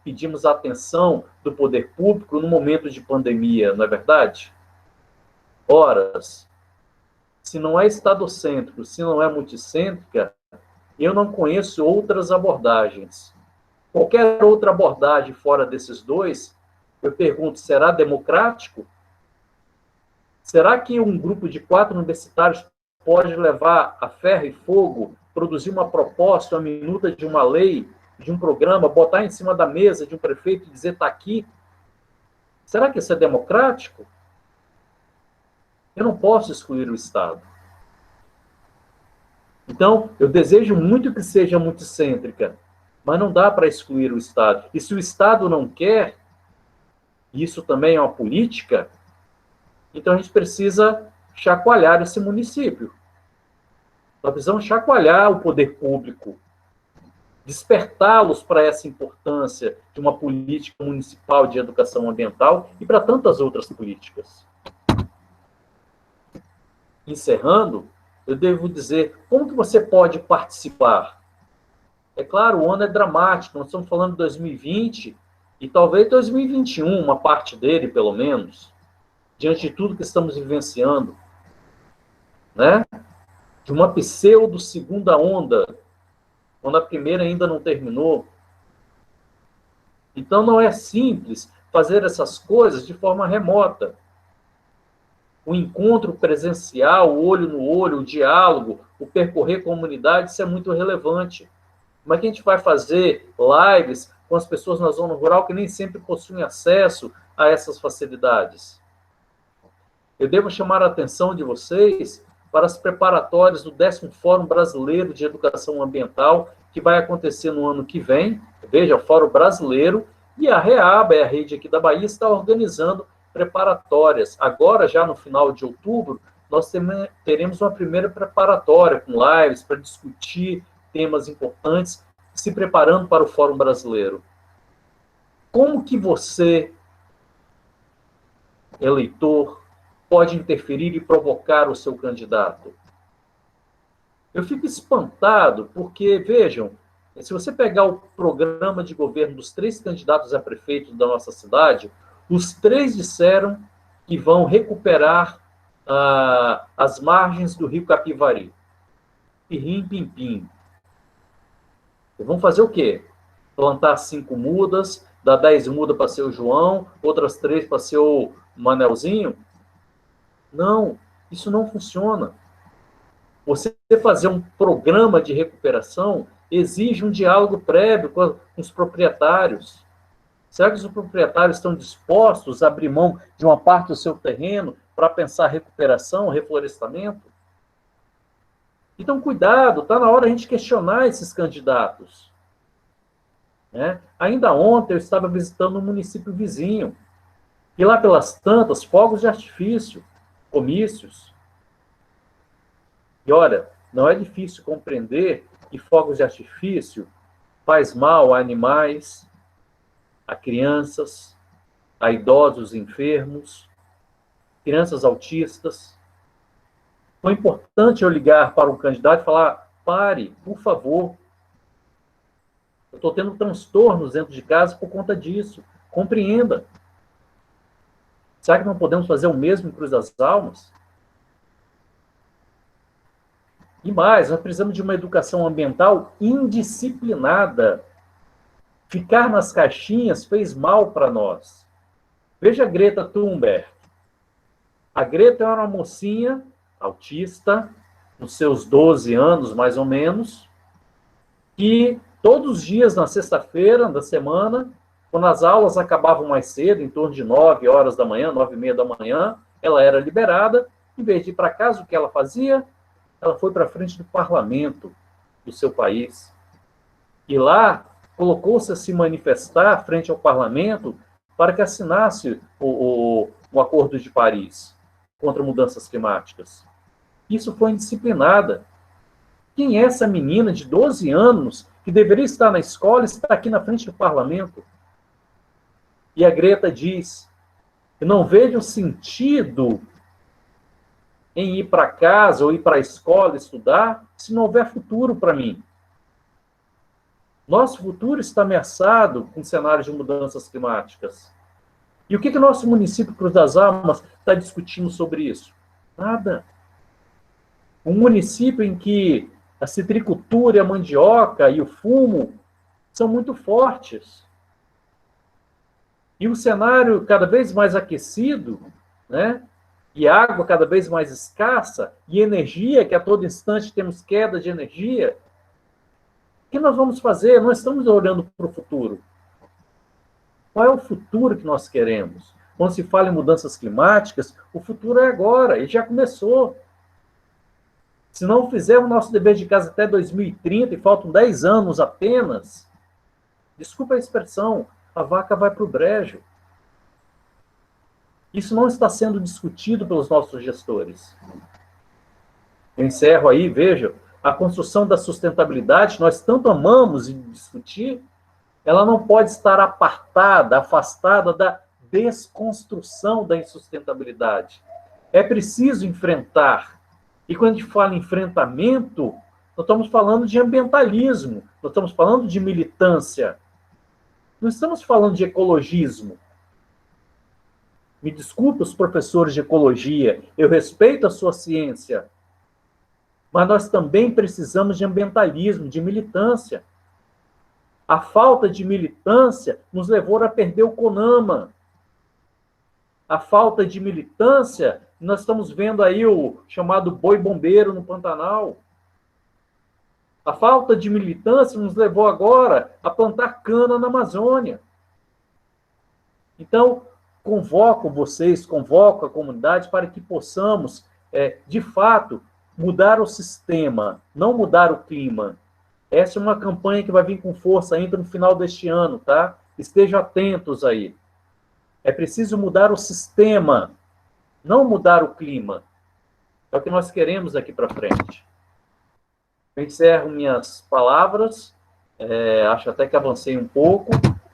Pedimos a atenção do poder público no momento de pandemia, não é verdade? Ora, se não é estadocêntrico, se não é multicêntrica, eu não conheço outras abordagens. Qualquer outra abordagem fora desses dois, eu pergunto, será democrático? Será que um grupo de 4 universitários pode levar a ferro e fogo produzir uma proposta, uma minuta de uma lei, de um programa, botar em cima da mesa de um prefeito e dizer, está aqui? Será que isso é democrático? Eu não posso excluir o Estado. Então, eu desejo muito que seja multicêntrica, mas não dá para excluir o Estado. E se o Estado não quer, e isso também é uma política, então a gente precisa chacoalhar esse município. Nós precisamos chacoalhar o poder público, despertá-los para essa importância de uma política municipal de educação ambiental e para tantas outras políticas. Encerrando, eu devo dizer, como que você pode participar? É claro, o ano é dramático, nós estamos falando de 2020 e talvez 2021, uma parte dele, pelo menos, diante de tudo que estamos vivenciando, né? De uma pseudo-segunda onda, quando a primeira ainda não terminou. Então, não é simples fazer essas coisas de forma remota. O encontro presencial, o olho no olho, o diálogo, o percorrer comunidade, isso é muito relevante. Como é que a gente vai fazer lives com as pessoas na zona rural que nem sempre possuem acesso a essas facilidades? Eu devo chamar a atenção de vocês para as preparatórias do 10º Fórum Brasileiro de Educação Ambiental, que vai acontecer no ano que vem. Veja, o Fórum Brasileiro, e a REABA, a rede aqui da Bahia, está organizando preparatórias. Agora, já no final de outubro, nós teremos uma primeira preparatória com lives para discutir temas importantes, se preparando para o Fórum Brasileiro. Como que você, eleitor, pode interferir e provocar o seu candidato? Eu fico espantado porque, vejam, se você pegar o programa de governo dos 3 candidatos a prefeito da nossa cidade, os 3 disseram que vão recuperar as margens do rio Capivari. Pirrim-pim-pim. E vão fazer o quê? Plantar 5 mudas, dar 10 mudas para ser o João, outras 3 para ser o Manelzinho? Não, isso não funciona. Você fazer um programa de recuperação exige um diálogo prévio com os proprietários. Será que os proprietários estão dispostos a abrir mão de uma parte do seu terreno para pensar recuperação, reflorestamento? Então, cuidado, está na hora a gente questionar esses candidatos. Né? Ainda ontem eu estava visitando um município vizinho, e lá pelas tantas, fogos de artifício, comícios. E olha, não é difícil compreender que fogos de artifício faz mal a animais, a crianças, a idosos enfermos, crianças autistas. Foi importante eu ligar para um candidato e falar, pare, por favor. Eu estou tendo transtornos dentro de casa por conta disso. Compreenda. Será que não podemos fazer o mesmo em Cruz das Almas? E mais, nós precisamos de uma educação ambiental indisciplinada. Ficar nas caixinhas fez mal para nós. Veja a Greta Thunberg. A Greta era uma mocinha autista, nos seus 12 anos, mais ou menos, que todos os dias, na sexta-feira da semana, quando as aulas acabavam mais cedo, em torno de 9 horas da manhã, 9h30 da manhã, ela era liberada. Em vez de ir para casa, o que ela fazia? Ela foi para frente do parlamento do seu país. E lá, colocou-se a se manifestar frente ao parlamento para que assinasse o Acordo de Paris contra mudanças climáticas. Isso foi indisciplinada. Quem é essa menina de 12 anos que deveria estar na escola e está aqui na frente do parlamento? E a Greta diz, eu não vejo sentido em ir para casa ou ir para a escola estudar se não houver futuro para mim. Nosso futuro está ameaçado com cenários de mudanças climáticas. E o que o nosso município Cruz das Almas está discutindo sobre isso? Nada. Um município em que a citricultura, a mandioca e o fumo são muito fortes. E o cenário cada vez mais aquecido, né? e água cada vez mais escassa, e energia, que a todo instante temos queda de energia, o que nós vamos fazer? Nós estamos olhando para o futuro. Qual é o futuro que nós queremos? Quando se fala em mudanças climáticas, o futuro é agora, e já começou. Se não fizermos o nosso dever de casa até 2030, e faltam 10 anos apenas, desculpa a expressão, a vaca vai para o brejo. Isso não está sendo discutido pelos nossos gestores. Eu encerro aí, veja, a construção da sustentabilidade, nós tanto amamos e discutir, ela não pode estar apartada, afastada da desconstrução da insustentabilidade. É preciso enfrentar. E quando a gente fala em enfrentamento, nós estamos falando de ambientalismo, nós estamos falando de militância, não estamos falando de ecologismo. Me desculpe os professores de ecologia, eu respeito a sua ciência, mas nós também precisamos de ambientalismo, de militância. A falta de militância nos levou a perder o CONAMA. A falta de militância, nós estamos vendo aí o chamado boi bombeiro no Pantanal. A falta de militância nos levou agora a plantar cana na Amazônia. Então, convoco vocês, convoco a comunidade para que possamos, de fato, mudar o sistema, não mudar o clima. Essa é uma campanha que vai vir com força ainda no final deste ano, tá? Estejam atentos aí. É preciso mudar o sistema, não mudar o clima. É o que nós queremos daqui para frente. Eu encerro minhas palavras, acho até que avancei um pouco,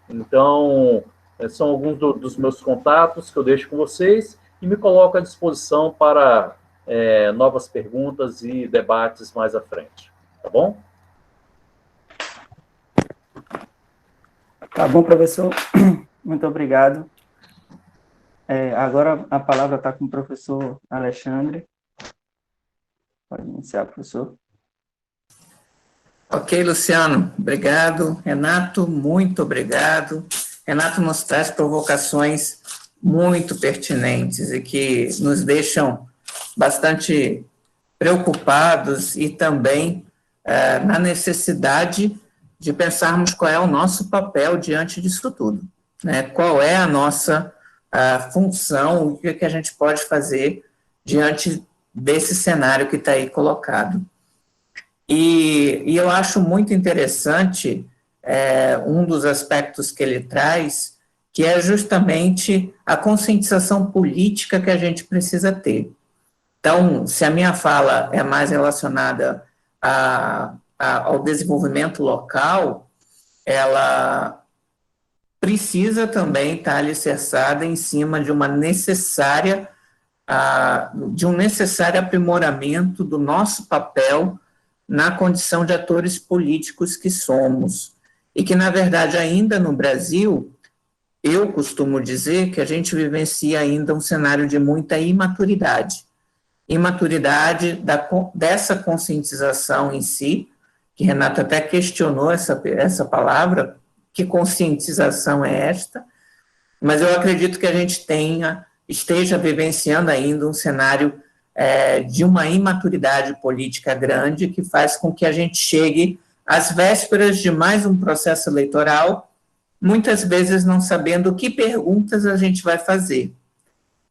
então são alguns dos meus contatos que eu deixo com vocês e me coloco à disposição para novas perguntas e debates mais à frente, tá bom? Tá bom, professor. Muito obrigado. Agora a palavra está com o professor Alexandre. Pode iniciar, professor. Ok, Luciano, obrigado. Renato, muito obrigado. Renato nos traz provocações muito pertinentes e que nos deixam bastante preocupados e também na necessidade de pensarmos qual é o nosso papel diante disso tudo, né? Qual é a nossa função, o que a gente pode fazer diante desse cenário que está aí colocado. E eu acho muito interessante um dos aspectos que ele traz, que é justamente a conscientização política que a gente precisa ter. Então, se a minha fala é mais relacionada ao desenvolvimento local, ela precisa também estar alicerçada em cima de um necessário aprimoramento do nosso papel na condição de atores políticos que somos. E que, na verdade, ainda no Brasil, eu costumo dizer que a gente vivencia ainda um cenário de muita imaturidade. Imaturidade dessa conscientização em si, que Renato até questionou essa palavra, que conscientização é esta, mas eu acredito que a gente esteja vivenciando ainda um cenário de uma imaturidade política grande, que faz com que a gente chegue às vésperas de mais um processo eleitoral, muitas vezes não sabendo que perguntas a gente vai fazer,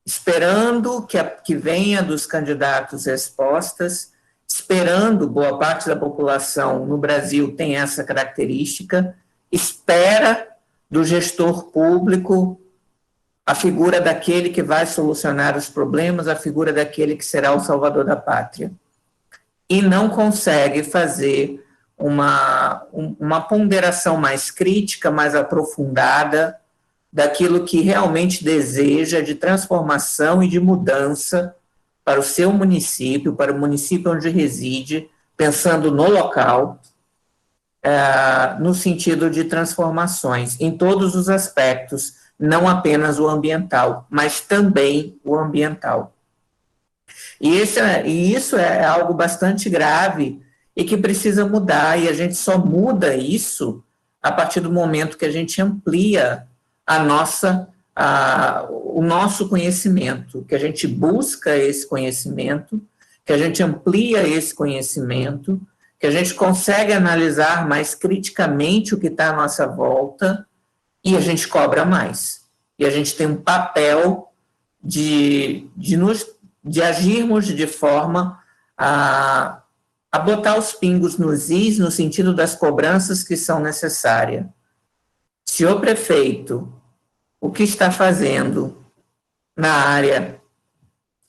esperando que venha dos candidatos respostas, esperando, boa parte da população no Brasil tem essa característica, espera do gestor público a figura daquele que vai solucionar os problemas, a figura daquele que será o salvador da pátria. E não consegue fazer uma ponderação mais crítica, mais aprofundada, daquilo que realmente deseja de transformação e de mudança para o seu município, para o município onde reside, pensando no local, no sentido de transformações, em todos os aspectos, não apenas o ambiental, mas também o ambiental. E isso é algo bastante grave e que precisa mudar, e a gente só muda isso a partir do momento que a gente amplia a nossa o nosso conhecimento, que a gente busca esse conhecimento, que a gente amplia esse conhecimento, que a gente consegue analisar mais criticamente o que está à nossa volta e a gente cobra mais. E a gente tem um papel de agirmos de forma a botar os pingos nos is no sentido das cobranças que são necessárias. Senhor prefeito, o que está fazendo na área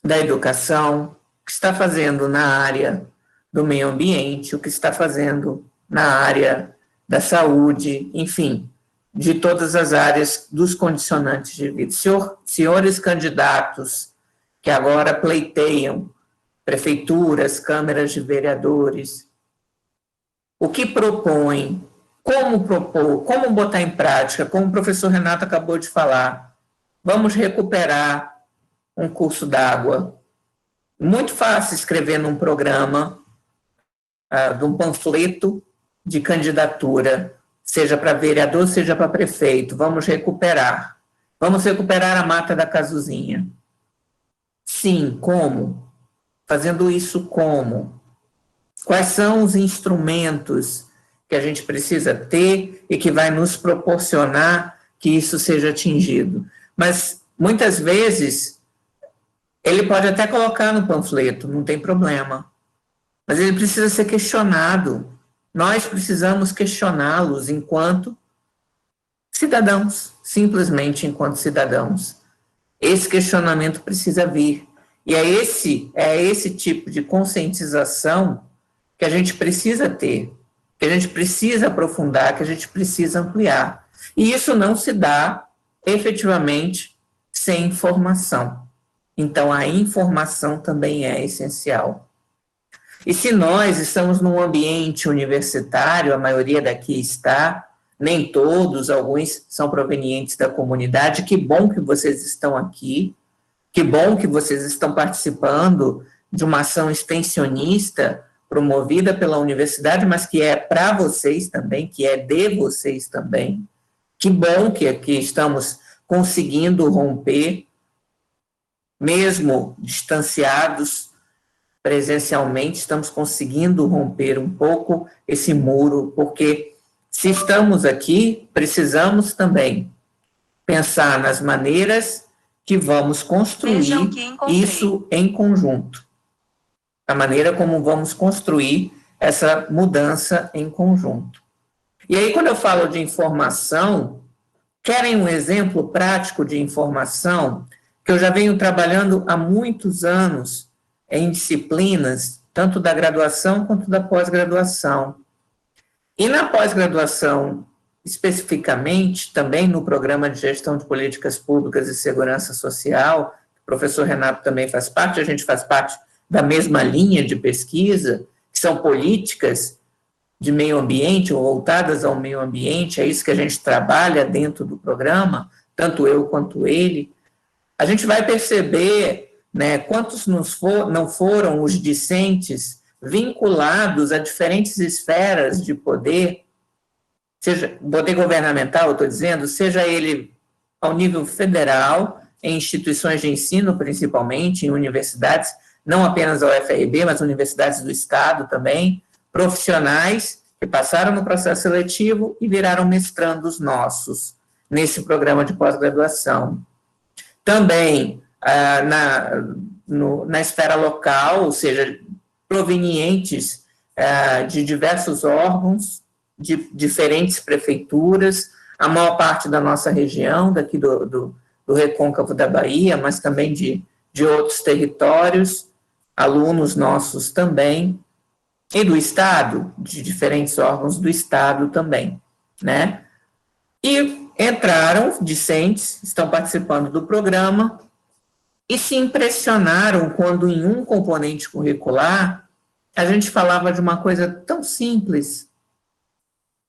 da educação, o que está fazendo na área do meio ambiente, o que está fazendo na área da saúde, enfim, de todas as áreas dos condicionantes de vida. Senhores candidatos que agora pleiteiam prefeituras, câmaras de vereadores, o que propõem, como propor, como botar em prática, como o professor Renato acabou de falar, vamos recuperar um curso d'água. Muito fácil escrever num programa, de um panfleto de candidatura, seja para vereador, seja para prefeito, vamos recuperar. Vamos recuperar a Mata da Casuzinha. Sim, como? Fazendo isso como? Quais são os instrumentos que a gente precisa ter e que vai nos proporcionar que isso seja atingido? Mas, muitas vezes, ele pode até colocar no panfleto, não tem problema. Mas ele precisa ser questionado. Nós precisamos questioná-los enquanto cidadãos, simplesmente enquanto cidadãos. Esse questionamento precisa vir. E é esse tipo de conscientização que a gente precisa ter, que a gente precisa aprofundar, que a gente precisa ampliar. E isso não se dá, efetivamente, sem informação. Então, a informação também é essencial. E se nós estamos num ambiente universitário, a maioria daqui está, nem todos, alguns são provenientes da comunidade, que bom que vocês estão aqui, que bom que vocês estão participando de uma ação extensionista promovida pela universidade, mas que é para vocês também, que é de vocês também. Que bom que aqui estamos conseguindo romper, mesmo distanciados presencialmente, estamos conseguindo romper um pouco esse muro, porque se estamos aqui, precisamos também pensar nas maneiras que vamos construir isso em conjunto. A maneira como vamos construir essa mudança em conjunto. E aí, quando eu falo de informação, querem um exemplo prático de informação que eu já venho trabalhando há muitos anos em disciplinas, tanto da graduação quanto da pós-graduação. E na pós-graduação, especificamente, também no programa de gestão de políticas públicas e segurança social, o professor Renato também faz parte, a gente faz parte da mesma linha de pesquisa, que são políticas de meio ambiente, ou voltadas ao meio ambiente, é isso que a gente trabalha dentro do programa, tanto eu quanto ele. A gente vai perceber, né, quantos não foram os discentes vinculados a diferentes esferas de poder, seja poder governamental, eu estou dizendo, seja ele ao nível federal, em instituições de ensino, principalmente, em universidades, não apenas a UFRB, mas universidades do Estado também, profissionais que passaram no processo seletivo e viraram mestrandos nossos nesse programa de pós-graduação. Também na esfera local, ou seja, provenientes de diversos órgãos, de diferentes prefeituras, a maior parte da nossa região, daqui do recôncavo da Bahia, mas também de outros territórios, alunos nossos também, e do Estado, de diferentes órgãos do Estado também, né? E entraram discentes, estão participando do programa, e se impressionaram quando em um componente curricular a gente falava de uma coisa tão simples,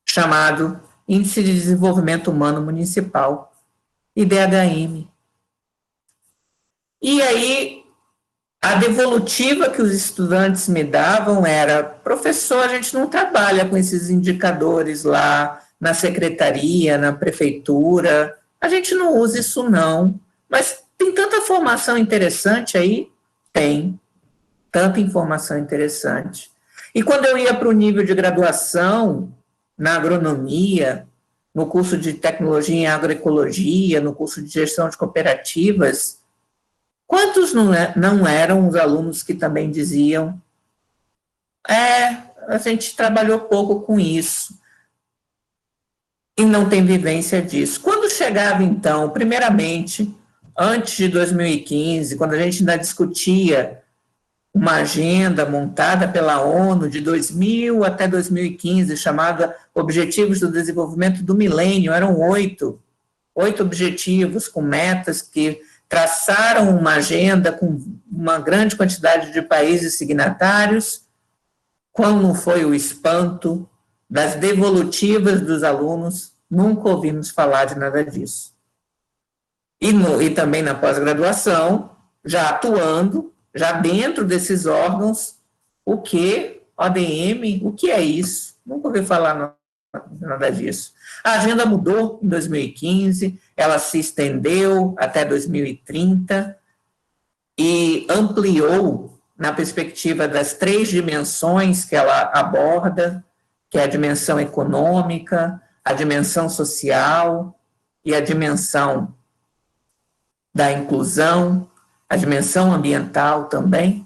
chamado Índice de Desenvolvimento Humano Municipal, IDHM. E aí, a devolutiva que os estudantes me davam era: professor, a gente não trabalha com esses indicadores lá na secretaria, na prefeitura, A gente não usa isso não, mas tem tanta formação interessante aí? Tem, tanta informação interessante. E quando eu ia para o nível de graduação, na agronomia, no curso de tecnologia em agroecologia, no curso de gestão de cooperativas, quantos não eram os alunos que também diziam, a gente trabalhou pouco com isso, e não tem vivência disso. Quando chegava, então, primeiramente, antes de 2015, quando a gente ainda discutia uma agenda montada pela ONU de 2000 até 2015, chamada Objetivos do Desenvolvimento do Milênio, eram 8 objetivos com metas que traçaram uma agenda com uma grande quantidade de países signatários. Qual não foi o espanto das devolutivas dos alunos? Nunca ouvimos falar de nada disso. E também na pós-graduação, já atuando, já dentro desses órgãos, o que ODM, o que é isso? Nunca ouvi falar nada disso. A agenda mudou em 2015, ela se estendeu até 2030 e ampliou na perspectiva das 3 dimensões que ela aborda, que é a dimensão econômica, a dimensão social e a dimensão da inclusão, a dimensão ambiental também.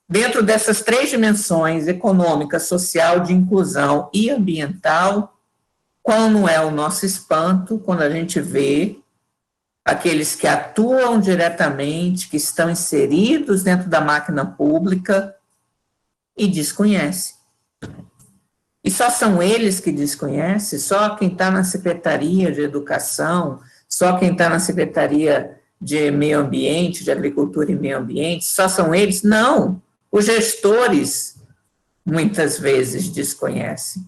Dentro dessas 3 dimensões, econômica, social, de inclusão e ambiental, qual não é o nosso espanto quando a gente vê aqueles que atuam diretamente, que estão inseridos dentro da máquina pública e desconhecem. E só são eles que desconhecem? Só quem está na Secretaria de Educação, só quem está na Secretaria de Meio Ambiente, de Agricultura e Meio Ambiente, só são eles? Não, os gestores muitas vezes desconhecem.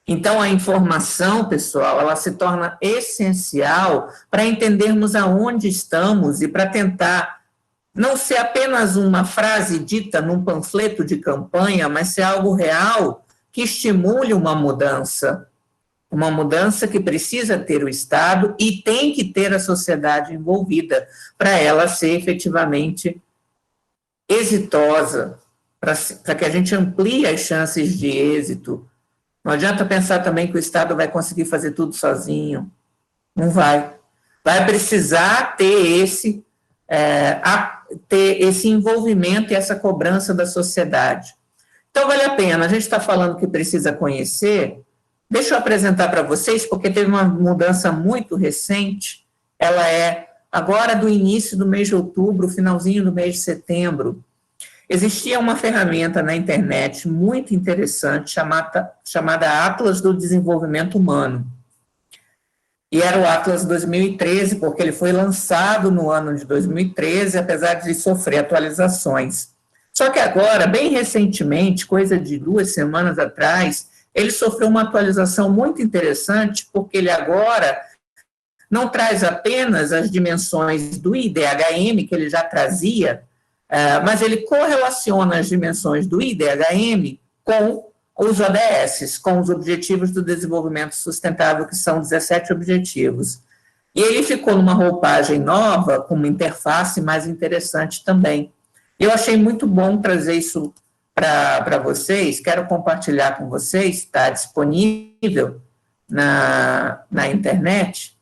Então, a informação, pessoal, ela se torna essencial para entendermos aonde estamos e para tentar não ser apenas uma frase dita num panfleto de campanha, mas ser algo real que estimule uma mudança que precisa ter o Estado e tem que ter a sociedade envolvida para ela ser efetivamente exitosa, para que a gente amplie as chances de êxito. Não adianta pensar também que o Estado vai conseguir fazer tudo sozinho. Não vai. Vai precisar ter esse envolvimento e essa cobrança da sociedade. Então, vale a pena. A gente está falando que precisa conhecer. Deixa eu apresentar para vocês, porque teve uma mudança muito recente. Ela é agora do início do mês de outubro, finalzinho do mês de setembro. Existia uma ferramenta na internet muito interessante chamada Atlas do Desenvolvimento Humano. E era o Atlas 2013, porque ele foi lançado no ano de 2013, apesar de sofrer atualizações. Só que agora, bem recentemente, coisa de 2 semanas atrás, ele sofreu uma atualização muito interessante, porque ele agora não traz apenas as dimensões do IDHM, que ele já trazia, mas ele correlaciona as dimensões do IDHM com os ODS, com os Objetivos do Desenvolvimento Sustentável, que são 17 objetivos. E ele ficou numa roupagem nova, com uma interface mais interessante também. Eu achei muito bom trazer isso para vocês, quero compartilhar com vocês, está disponível na internet,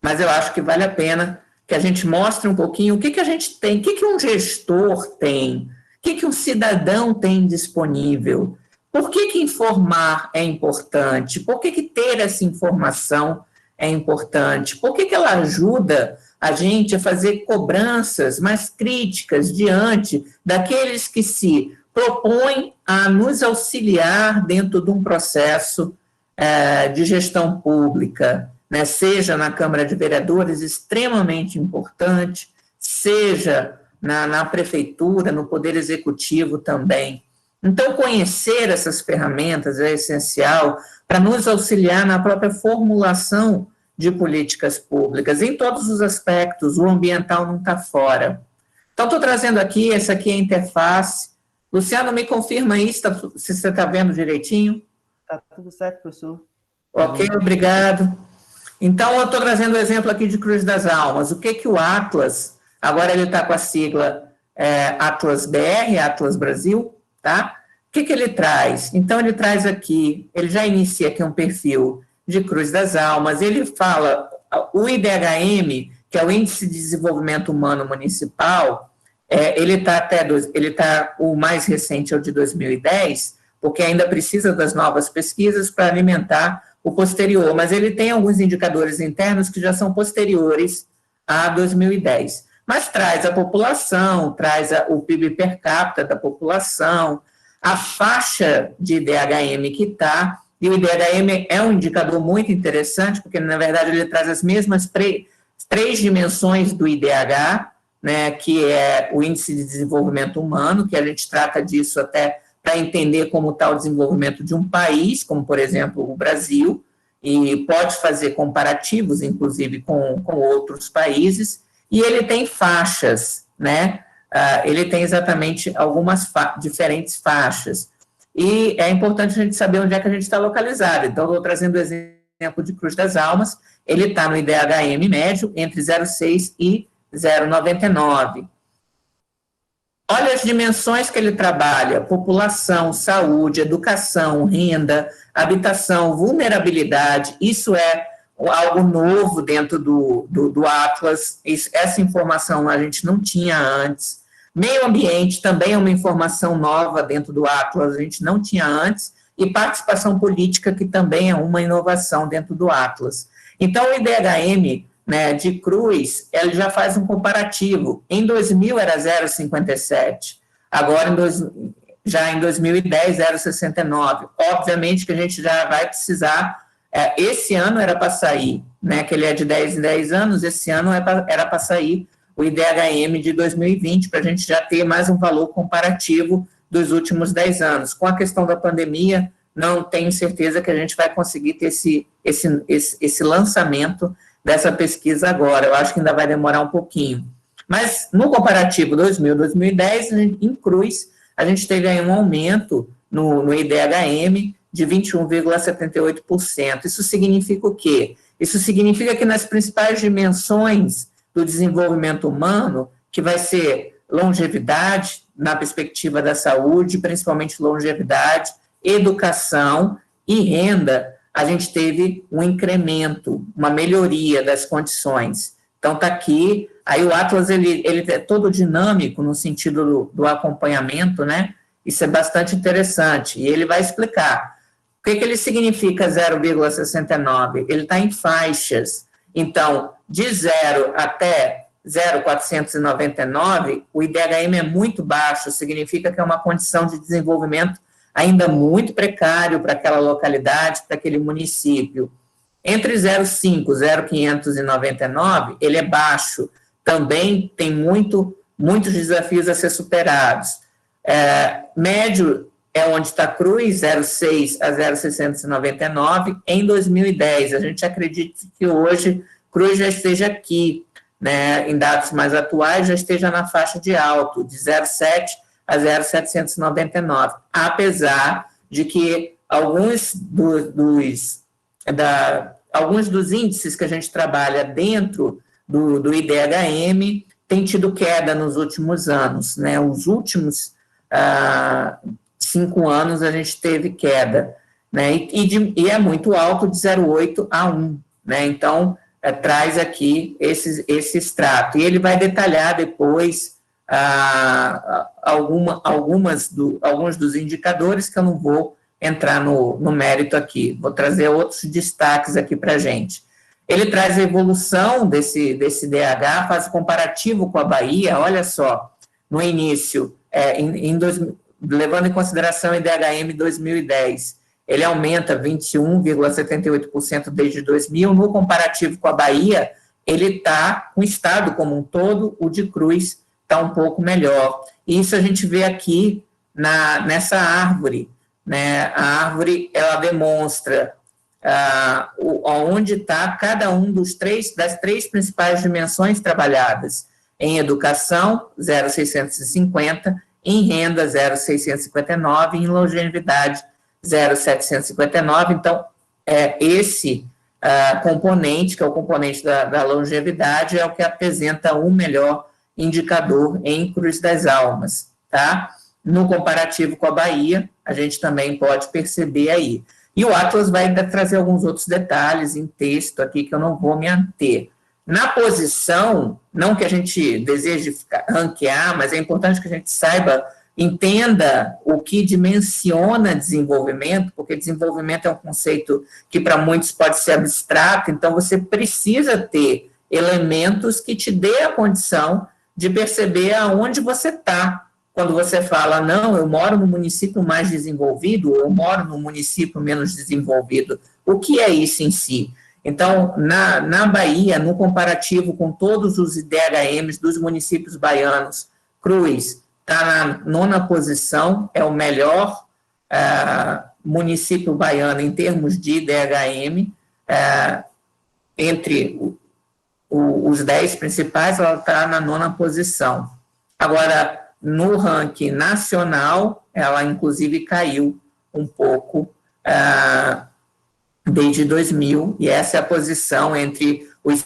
mas eu acho que vale a pena que a gente mostre um pouquinho o que a gente tem, o que um gestor tem, o que um cidadão tem disponível, por que informar é importante, por que ter essa informação é importante, por que ela ajuda a gente a fazer cobranças mais críticas diante daqueles que se propõem a nos auxiliar dentro de um processo de gestão pública, né? Seja na Câmara de Vereadores, extremamente importante, seja na Prefeitura, no Poder Executivo também. Então, conhecer essas ferramentas é essencial para nos auxiliar na própria formulação de políticas públicas, em todos os aspectos, o ambiental não está fora. Então, estou trazendo aqui, essa aqui é a interface. Luciano, me confirma aí se você está vendo direitinho. Está tudo certo, professor. Ok, obrigado. Então, eu estou trazendo o exemplo aqui de Cruz das Almas. O que o Atlas, agora ele está com a sigla Atlas BR, Atlas Brasil, tá? O que ele traz? Então, ele traz aqui, ele já inicia aqui um perfil de Cruz das Almas, ele fala, o IDHM, que é o Índice de Desenvolvimento Humano Municipal, o mais recente é o de 2010, porque ainda precisa das novas pesquisas para alimentar o posterior, mas ele tem alguns indicadores internos que já são posteriores a 2010. Mas traz a população, traz o PIB per capita da população, a faixa de IDHM que está, e o IDHM é um indicador muito interessante, porque, na verdade, ele traz as mesmas três dimensões do IDH, né, que é o Índice de Desenvolvimento Humano, que a gente trata disso até para entender como está o desenvolvimento de um país, como, por exemplo, o Brasil, e pode fazer comparativos, inclusive, com outros países, e ele tem faixas, né? Ele tem exatamente algumas diferentes faixas. E é importante a gente saber onde é que a gente está localizado. Então, estou trazendo o exemplo de Cruz das Almas, ele está no IDHM médio, entre 0,6 e 0,99. Olha as dimensões que ele trabalha: população, saúde, educação, renda, habitação, vulnerabilidade. Isso é algo novo dentro do Atlas, essa informação a gente não tinha antes. Meio ambiente também é uma informação nova dentro do Atlas, a gente não tinha antes, e participação política, que também é uma inovação dentro do Atlas. Então, o IDHM, né, de Cruz, ele já faz um comparativo. Em 2000 era 0,57, agora já em 2010, 0,69. Obviamente que a gente já vai precisar, esse ano era para sair, né, que ele é de 10 em 10 anos, esse ano era para sair o IDHM de 2020, para a gente já ter mais um valor comparativo dos últimos 10 anos. Com a questão da pandemia, não tenho certeza que a gente vai conseguir ter esse lançamento dessa pesquisa agora. Eu acho que ainda vai demorar um pouquinho. Mas, no comparativo 2000-2010, em Cruz, a gente teve aí um aumento no IDHM de 21,78%. Isso significa o quê? Isso significa que nas principais dimensões do desenvolvimento humano, que vai ser longevidade, na perspectiva da saúde, principalmente longevidade, educação e renda, a gente teve um incremento, uma melhoria das condições. Então, está aqui, aí o Atlas, ele é todo dinâmico no sentido do acompanhamento, né? Isso é bastante interessante, e ele vai explicar. O que ele significa 0,69? Ele está em faixas. Então, de 0 até 0,499, o IDHM é muito baixo, significa que é uma condição de desenvolvimento ainda muito precário para aquela localidade, para aquele município. Entre 0,5 e 0,599, ele é baixo, também tem muitos desafios a ser superados. Médio é onde está Cruz, 0,6 a 0,699, em 2010. A gente acredita que hoje Cruz já esteja aqui, né, em dados mais atuais, já esteja na faixa de alto, de 0,7 a 0,799, apesar de que alguns dos índices que a gente trabalha dentro do IDHM têm tido queda nos últimos anos, né? Os últimos 5 anos a gente teve queda, né? E é muito alto, de 0,8 a 1, né? Então, traz aqui esse extrato. E ele vai detalhar depois alguns dos indicadores, que eu não vou entrar no mérito aqui. Vou trazer outros destaques aqui para a gente. Ele traz a evolução desse DH, faz comparativo com a Bahia. Olha só, no início, levando em consideração o IDHM 2010, ele aumenta 21,78% desde 2000. No comparativo com a Bahia, ele está, com o estado como um todo, o de Cruz está um pouco melhor. Isso a gente vê aqui nessa árvore, né? A árvore, ela demonstra onde está cada um das três principais dimensões trabalhadas. Em educação, 0,650, em renda, 0,659, em longevidade, 0,759. Então, componente, que é o componente da longevidade, é o que apresenta o melhor indicador em Cruz das Almas, tá? No comparativo com a Bahia, a gente também pode perceber aí. E o Atlas vai ainda trazer alguns outros detalhes em texto aqui que eu não vou me ater. Na posição, não que a gente deseje ranquear, mas é importante que a gente saiba, entenda o que dimensiona desenvolvimento, porque desenvolvimento é um conceito que para muitos pode ser abstrato, então você precisa ter elementos que te dê a condição de perceber aonde você está. Quando você fala, não, eu moro no município mais desenvolvido, ou eu moro no município menos desenvolvido, o que é isso em si? Então, na Bahia, no comparativo com todos os IDHMs dos municípios baianos, Cruz está na 9ª posição, é o melhor município baiano em termos de IDHM, entre os 10 principais, ela está na 9ª posição. Agora, no ranking nacional, ela inclusive caiu um pouco desde 2000, e essa é a posição entre os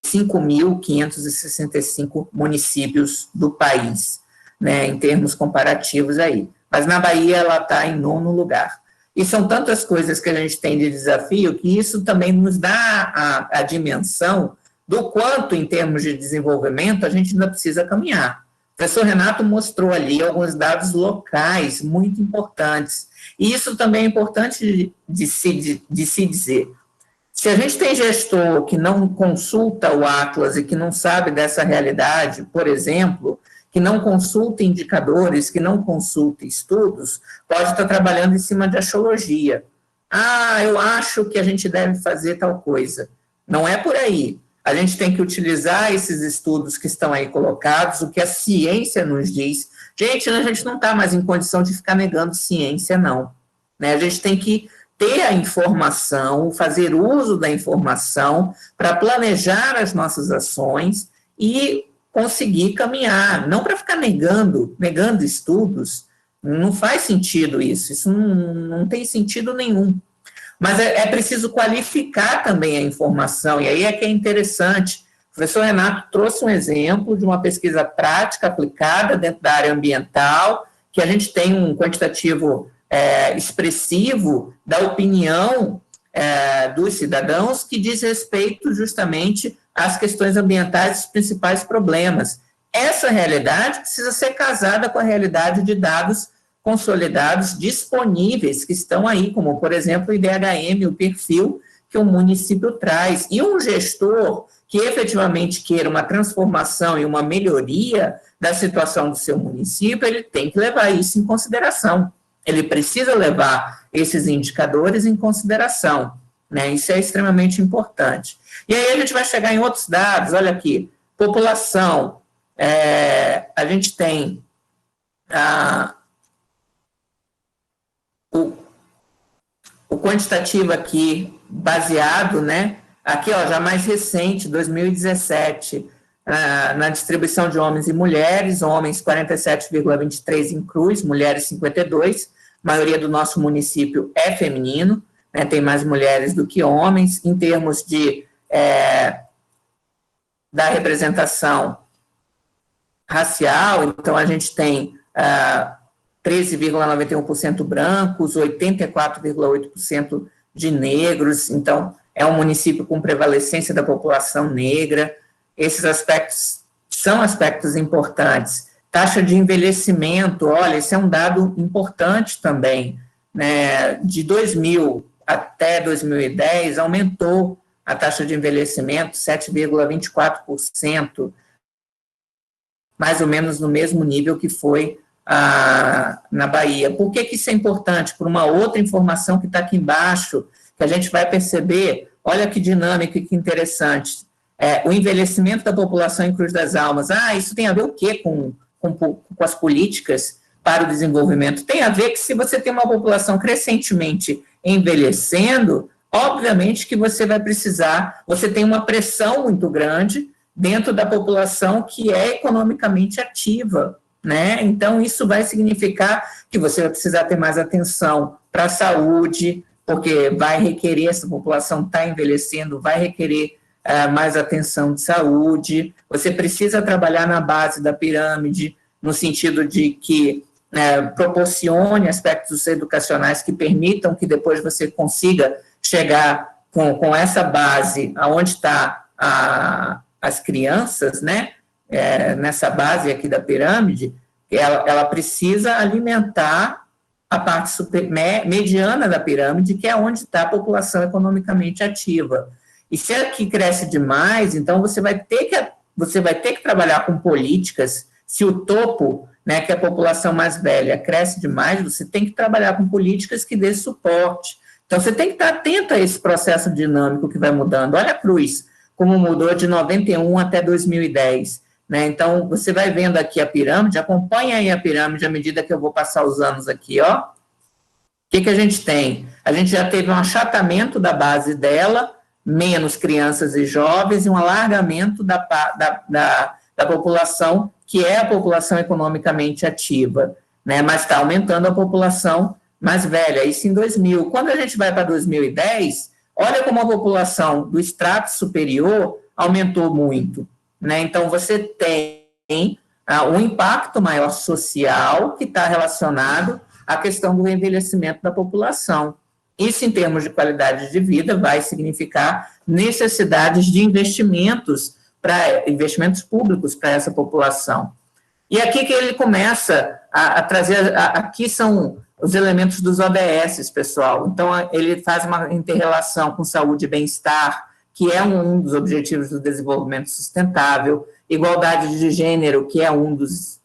5.565 municípios do país, né, em termos comparativos aí. Mas na Bahia ela está em 9º lugar. E são tantas coisas que a gente tem de desafio que isso também nos dá a dimensão do quanto, em termos de desenvolvimento, a gente ainda precisa caminhar. O professor Renato mostrou ali alguns dados locais muito importantes. E isso também é importante de se dizer. Se a gente tem gestor que não consulta o Atlas e que não sabe dessa realidade, por exemplo, que não consulta indicadores, que não consulta estudos, pode estar trabalhando em cima de axiologia. Eu acho que a gente deve fazer tal coisa. Não é por aí. A gente tem que utilizar esses estudos que estão aí colocados, o que a ciência nos diz. Gente, a gente não está mais em condição de ficar negando ciência, não. Né? A gente tem que ter a informação, fazer uso da informação para planejar as nossas ações e conseguir caminhar. Não para ficar negando estudos. Não faz sentido isso. Isso não tem sentido nenhum. Mas é preciso qualificar também a informação, e aí é que é interessante. O professor Renato trouxe um exemplo de uma pesquisa prática aplicada dentro da área ambiental, que a gente tem um quantitativo expressivo da opinião dos cidadãos que diz respeito justamente às questões ambientais, os principais problemas. Essa realidade precisa ser casada com a realidade de dados consolidados disponíveis que estão aí, como, por exemplo, o IDHM, o perfil que o município traz. E um gestor que efetivamente queira uma transformação e uma melhoria da situação do seu município, ele tem que levar isso em consideração. Ele precisa levar esses indicadores em consideração, né? Isso é extremamente importante. E aí a gente vai chegar em outros dados, olha aqui, população, a gente tem o quantitativo aqui, baseado, né, aqui, ó, já mais recente, 2017, na distribuição de homens e mulheres, homens 47,23 em Cruz, mulheres 52, a maioria do nosso município é feminino, né, tem mais mulheres do que homens, em termos da representação racial, então a gente tem 13,91% brancos, 84,8% de negros, então é um município com prevalecência da população negra. Esses aspectos são aspectos importantes. Taxa de envelhecimento, olha, esse é um dado importante também, né? De 2000 até 2010, aumentou a taxa de envelhecimento 7,24%, mais ou menos no mesmo nível que foi na Bahia. Por que isso é importante? Por uma outra informação que está aqui embaixo, que a gente vai perceber, olha que dinâmica e que interessante, o envelhecimento da população em Cruz das Almas. Isso tem a ver o quê com as políticas para o desenvolvimento? Tem a ver que se você tem uma população crescentemente envelhecendo, obviamente que você vai precisar, você tem uma pressão muito grande dentro da população que é economicamente ativa, né? Então, isso vai significar que você vai precisar ter mais atenção para a saúde, porque vai requerer, essa população está envelhecendo, vai requerer mais atenção de saúde. Você precisa trabalhar na base da pirâmide, no sentido de que proporcione aspectos educacionais que permitam que depois você consiga chegar com essa base aonde está as crianças, né? Nessa base aqui da pirâmide, ela precisa alimentar a parte mediana da pirâmide, que é onde está a população economicamente ativa. E se aqui cresce demais, então você vai ter que trabalhar com políticas. Se o topo, né, que é a população mais velha, cresce demais, você tem que trabalhar com políticas que dê suporte. Então, você tem que estar atento a esse processo dinâmico que vai mudando. Olha a cruz, como mudou de 91 até 2010. Né? Então, você vai vendo aqui a pirâmide, acompanha aí a pirâmide à medida que eu vou passar os anos aqui, ó. O que a gente tem? A gente já teve um achatamento da base dela, menos crianças e jovens, e um alargamento da população, que é a população economicamente ativa, né? Mas está aumentando a população mais velha, isso em 2000. Quando a gente vai para 2010, olha como a população do extrato superior aumentou muito, né? Então, você tem um impacto maior social que está relacionado à questão do envelhecimento da população. Isso, em termos de qualidade de vida, vai significar necessidades de investimentos públicos para essa população. E aqui que ele começa a trazer, aqui são os elementos dos ODS, pessoal. Então, ele faz uma inter-relação com saúde e bem-estar, que é um dos objetivos do desenvolvimento sustentável, igualdade de gênero, que é um dos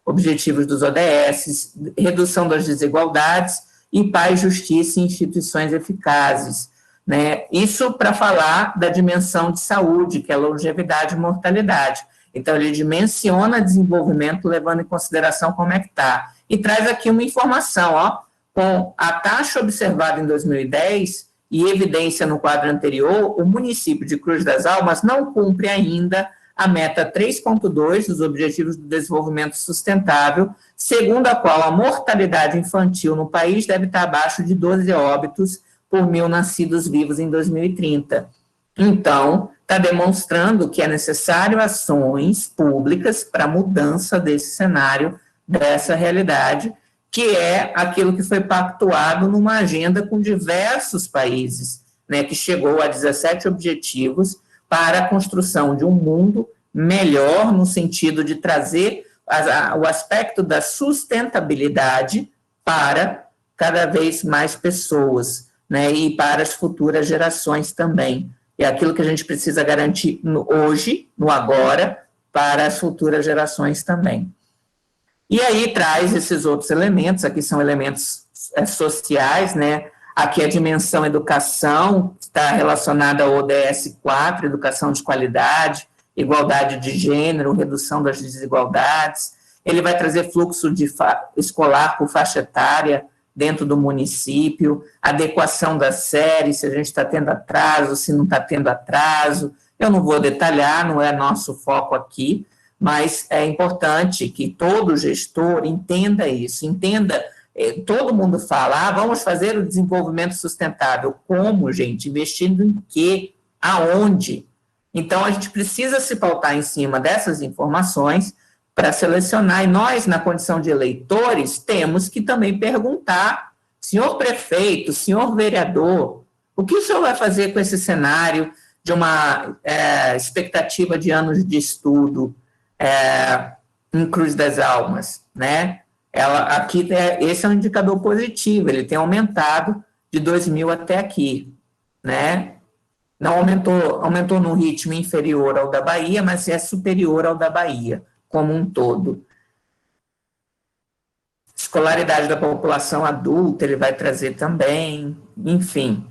objetivos dos ODS, redução das desigualdades e paz, justiça e instituições eficazes. Né? Isso para falar da dimensão de saúde, que é longevidade e mortalidade. Então, ele dimensiona desenvolvimento, levando em consideração como é que está. E traz aqui uma informação, ó, com a taxa observada em 2010 e evidência no quadro anterior, o município de Cruz das Almas não cumpre ainda a meta 3.2 dos Objetivos do Desenvolvimento Sustentável, segundo a qual a mortalidade infantil no país deve estar abaixo de 12 óbitos por 1.000 nascidos vivos em 2030. Então, está demonstrando que é necessário ações públicas para a mudança desse cenário, dessa realidade, que é aquilo que foi pactuado numa agenda com diversos países, né, que chegou a 17 objetivos para a construção de um mundo melhor, no sentido de trazer o aspecto da sustentabilidade para cada vez mais pessoas, né, e para as futuras gerações também. É aquilo que a gente precisa garantir hoje, no agora, para as futuras gerações também. E aí traz esses outros elementos, aqui são elementos sociais, né? Aqui a dimensão educação, está relacionada ao ODS 4, educação de qualidade, igualdade de gênero, redução das desigualdades. Ele vai trazer fluxo escolar por faixa etária dentro do município, adequação das séries, se a gente está tendo atraso, se não está tendo atraso. Eu não vou detalhar, não é nosso foco aqui, mas é importante que todo gestor entenda isso, todo mundo fala, vamos fazer o desenvolvimento sustentável. Como, gente? Investindo em quê? Aonde? Então, a gente precisa se pautar em cima dessas informações para selecionar, e nós, na condição de eleitores, temos que também perguntar, senhor prefeito, senhor vereador, o que o senhor vai fazer com esse cenário de uma expectativa de anos de estudo em Cruz das Almas, né? Esse é um indicador positivo, ele tem aumentado de 2000 até aqui, né? Não aumentou num ritmo inferior ao da Bahia, mas é superior ao da Bahia, como um todo. Escolaridade da população adulta, ele vai trazer também, enfim.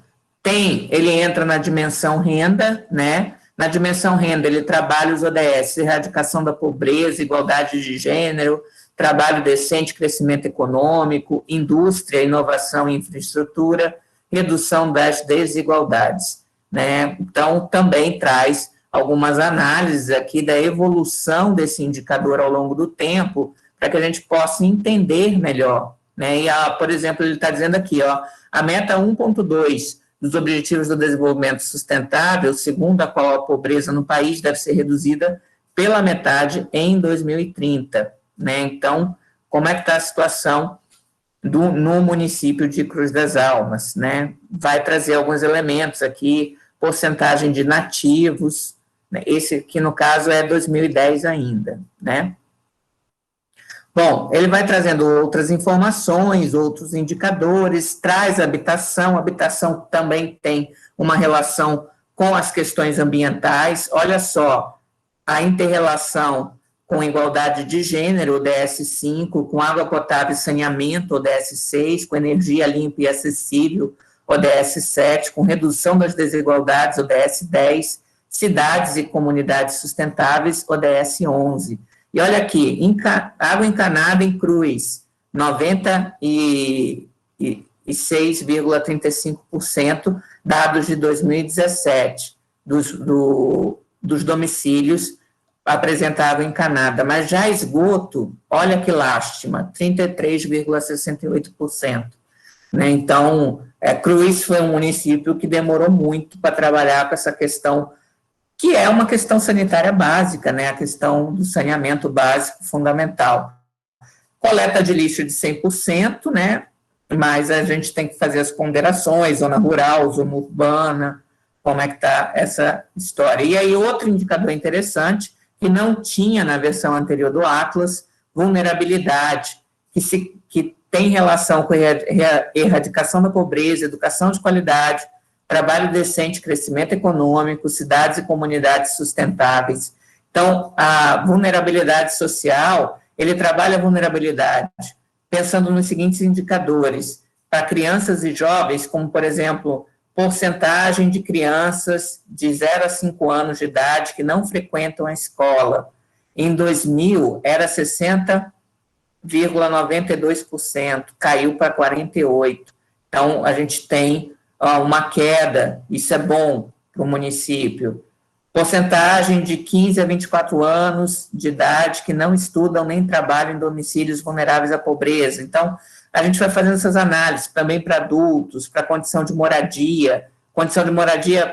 Ele entra na dimensão renda, né? Na dimensão renda, ele trabalha os ODS, erradicação da pobreza, igualdade de gênero, trabalho decente, crescimento econômico, indústria, inovação e infraestrutura, redução das desigualdades, né? Então, também traz algumas análises aqui da evolução desse indicador ao longo do tempo, para que a gente possa entender melhor, né? E, por exemplo, ele está dizendo aqui, A meta 1.2 dos Objetivos do Desenvolvimento Sustentável, segundo a qual a pobreza no país deve ser reduzida pela metade em 2030, né? Então, como é que está a situação no município de Cruz das Almas, né? Vai trazer alguns elementos aqui, porcentagem de nativos, né? Esse aqui, no caso, é 2010 ainda, né? Bom, ele vai trazendo outras informações, outros indicadores, traz habitação também tem uma relação com as questões ambientais. Olha só, a inter-relação com igualdade de gênero, ODS 5, com água potável e saneamento, ODS 6, com energia limpa e acessível, ODS 7, com redução das desigualdades, ODS 10, cidades e comunidades sustentáveis, ODS 11. E olha aqui, água encanada em Cruz, 96,35%, dados de 2017, dos domicílios apresentavam encanada, mas já esgoto, olha que lástima, 33,68%. Né? Então, Cruz foi um município que demorou muito para trabalhar com essa questão, que é uma questão sanitária básica, né? A questão do saneamento básico fundamental. Coleta de lixo de 100%, né? Mas a gente tem que fazer as ponderações, zona rural, zona urbana, como é que está essa história. E aí, outro indicador interessante, que não tinha na versão anterior do Atlas, vulnerabilidade, que tem relação com a erradicação da pobreza, educação de qualidade, trabalho decente, crescimento econômico, cidades e comunidades sustentáveis. Então, a vulnerabilidade social, ele trabalha a vulnerabilidade, pensando nos seguintes indicadores, para crianças e jovens, como, por exemplo, porcentagem de crianças de 0 a 5 anos de idade que não frequentam a escola. Em 2000, era 60,92%, caiu para 48%. Então, a gente tem uma queda, isso é bom para o município. Porcentagem de 15 a 24 anos de idade que não estudam nem trabalham em domicílios vulneráveis à pobreza. Então, a gente vai fazendo essas análises também para adultos, para condição de moradia,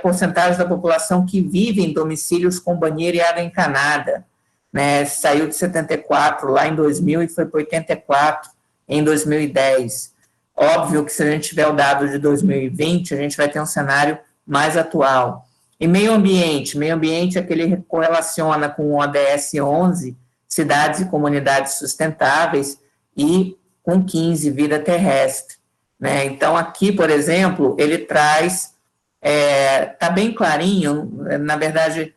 porcentagem da população que vive em domicílios com banheiro e água encanada, né? Saiu de 74 lá em 2000 e foi para 84 em 2010. Óbvio que se a gente tiver o dado de 2020, a gente vai ter um cenário mais atual. E meio ambiente é que ele correlaciona com o ODS 11, cidades e comunidades sustentáveis, e com 15, vida terrestre. Né? Então, aqui, por exemplo, ele traz, está bem clarinho, na verdade,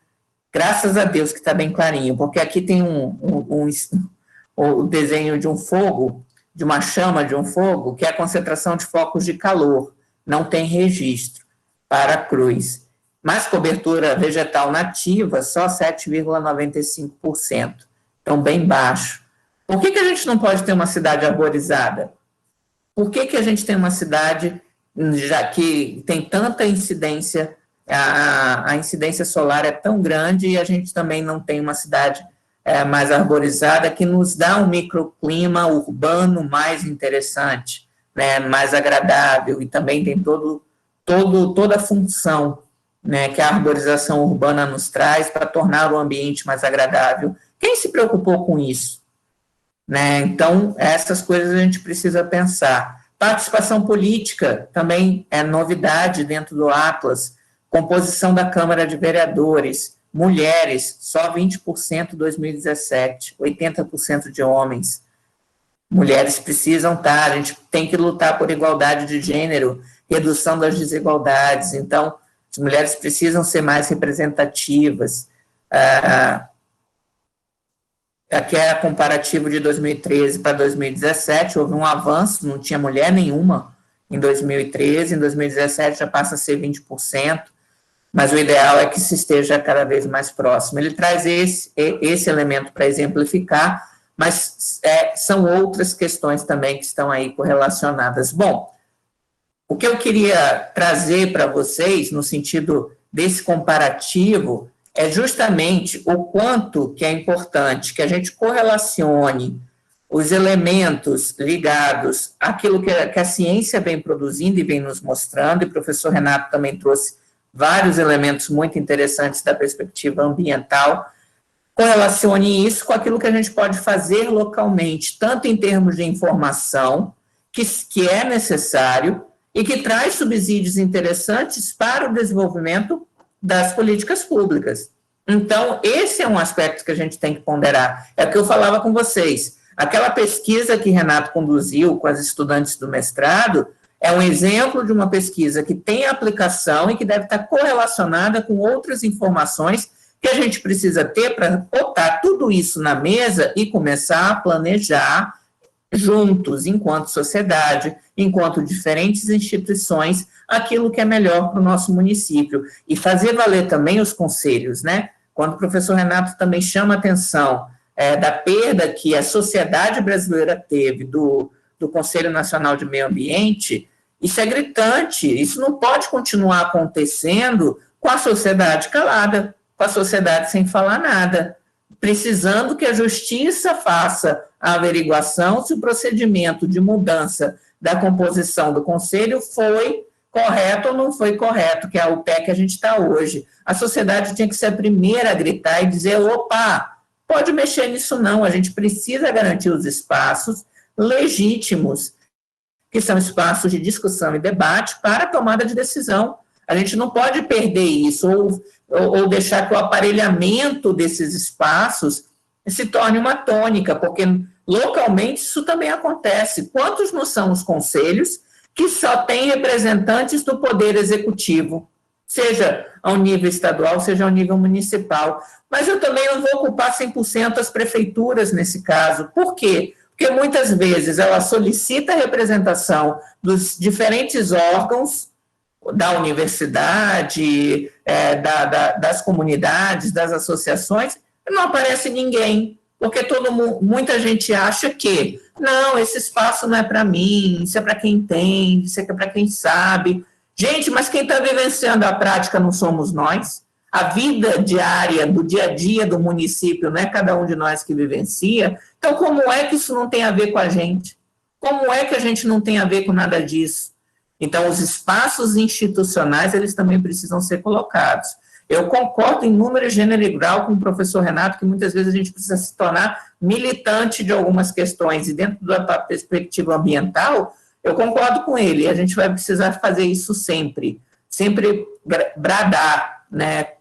graças a Deus que está bem clarinho, porque aqui tem o desenho de um fogo, de uma chama de um fogo, que é a concentração de focos de calor, não tem registro para a Cruz. Mas cobertura vegetal nativa, só 7,95%, então bem baixo. Por que a gente não pode ter uma cidade arborizada? Por que a gente tem uma cidade já que tem tanta incidência, a incidência solar é tão grande e a gente também não tem uma cidade mais arborizada, que nos dá um microclima urbano mais interessante, né, mais agradável, e também tem toda a função, né, que a arborização urbana nos traz para tornar o ambiente mais agradável. Quem se preocupou com isso? Né? Então, essas coisas a gente precisa pensar. Participação política também é novidade dentro do Atlas, composição da Câmara de Vereadores, mulheres, só 20% em 2017, 80% de homens. Mulheres precisam estar, a gente tem que lutar por igualdade de gênero, redução das desigualdades, então, as mulheres precisam ser mais representativas. Aqui é a comparativo de 2013 para 2017, houve um avanço, não tinha mulher nenhuma em 2013, em 2017 já passa a ser 20%, mas o ideal é que se esteja cada vez mais próximo. Ele traz esse elemento para exemplificar, mas são outras questões também que estão aí correlacionadas. Bom, o que eu queria trazer para vocês, no sentido desse comparativo, é justamente o quanto que é importante que a gente correlacione os elementos ligados àquilo que a ciência vem produzindo e vem nos mostrando, e o professor Renato também trouxe vários elementos muito interessantes da perspectiva ambiental, correlacione isso com aquilo que a gente pode fazer localmente, tanto em termos de informação, que é necessário, e que traz subsídios interessantes para o desenvolvimento das políticas públicas. Então, esse é um aspecto que a gente tem que ponderar. É o que eu falava com vocês. Aquela pesquisa que Renato conduziu com as estudantes do mestrado é um exemplo de uma pesquisa que tem aplicação e que deve estar correlacionada com outras informações que a gente precisa ter para botar tudo isso na mesa e começar a planejar juntos, enquanto sociedade, enquanto diferentes instituições, aquilo que é melhor para o nosso município. E fazer valer também os conselhos, né? Quando o professor Renato também chama a atenção da perda que a sociedade brasileira teve do Conselho Nacional de Meio Ambiente, isso é gritante, isso não pode continuar acontecendo com a sociedade calada, com a sociedade sem falar nada, precisando que a justiça faça a averiguação se o procedimento de mudança da composição do conselho foi correto ou não foi correto, que é o pé que a gente está hoje. A sociedade tinha que ser a primeira a gritar e dizer, opa, pode mexer nisso não, a gente precisa garantir os espaços legítimos, que são espaços de discussão e debate para a tomada de decisão. A gente não pode perder isso, ou deixar que o aparelhamento desses espaços se torne uma tônica, porque localmente isso também acontece. Quantos não são os conselhos que só têm representantes do poder executivo, seja ao nível estadual, seja ao nível municipal? Mas eu também não vou ocupar 100% as prefeituras nesse caso. Por quê? Porque muitas vezes ela solicita a representação dos diferentes órgãos da universidade, das comunidades, das associações, e não aparece ninguém, porque muita gente acha que, não, esse espaço não é para mim, isso é para quem entende, isso é para quem sabe. Gente, mas quem está vivenciando a prática não somos nós? A vida diária, do dia a dia do município, não é cada um de nós que vivencia. Então, como é que isso não tem a ver com a gente? Como é que a gente não tem a ver com nada disso? Então, os espaços institucionais, eles também precisam ser colocados. Eu concordo em número, gênero e grau com o professor Renato, que muitas vezes a gente precisa se tornar militante de algumas questões, e dentro da perspectiva ambiental, eu concordo com ele, a gente vai precisar fazer isso sempre bradar, né,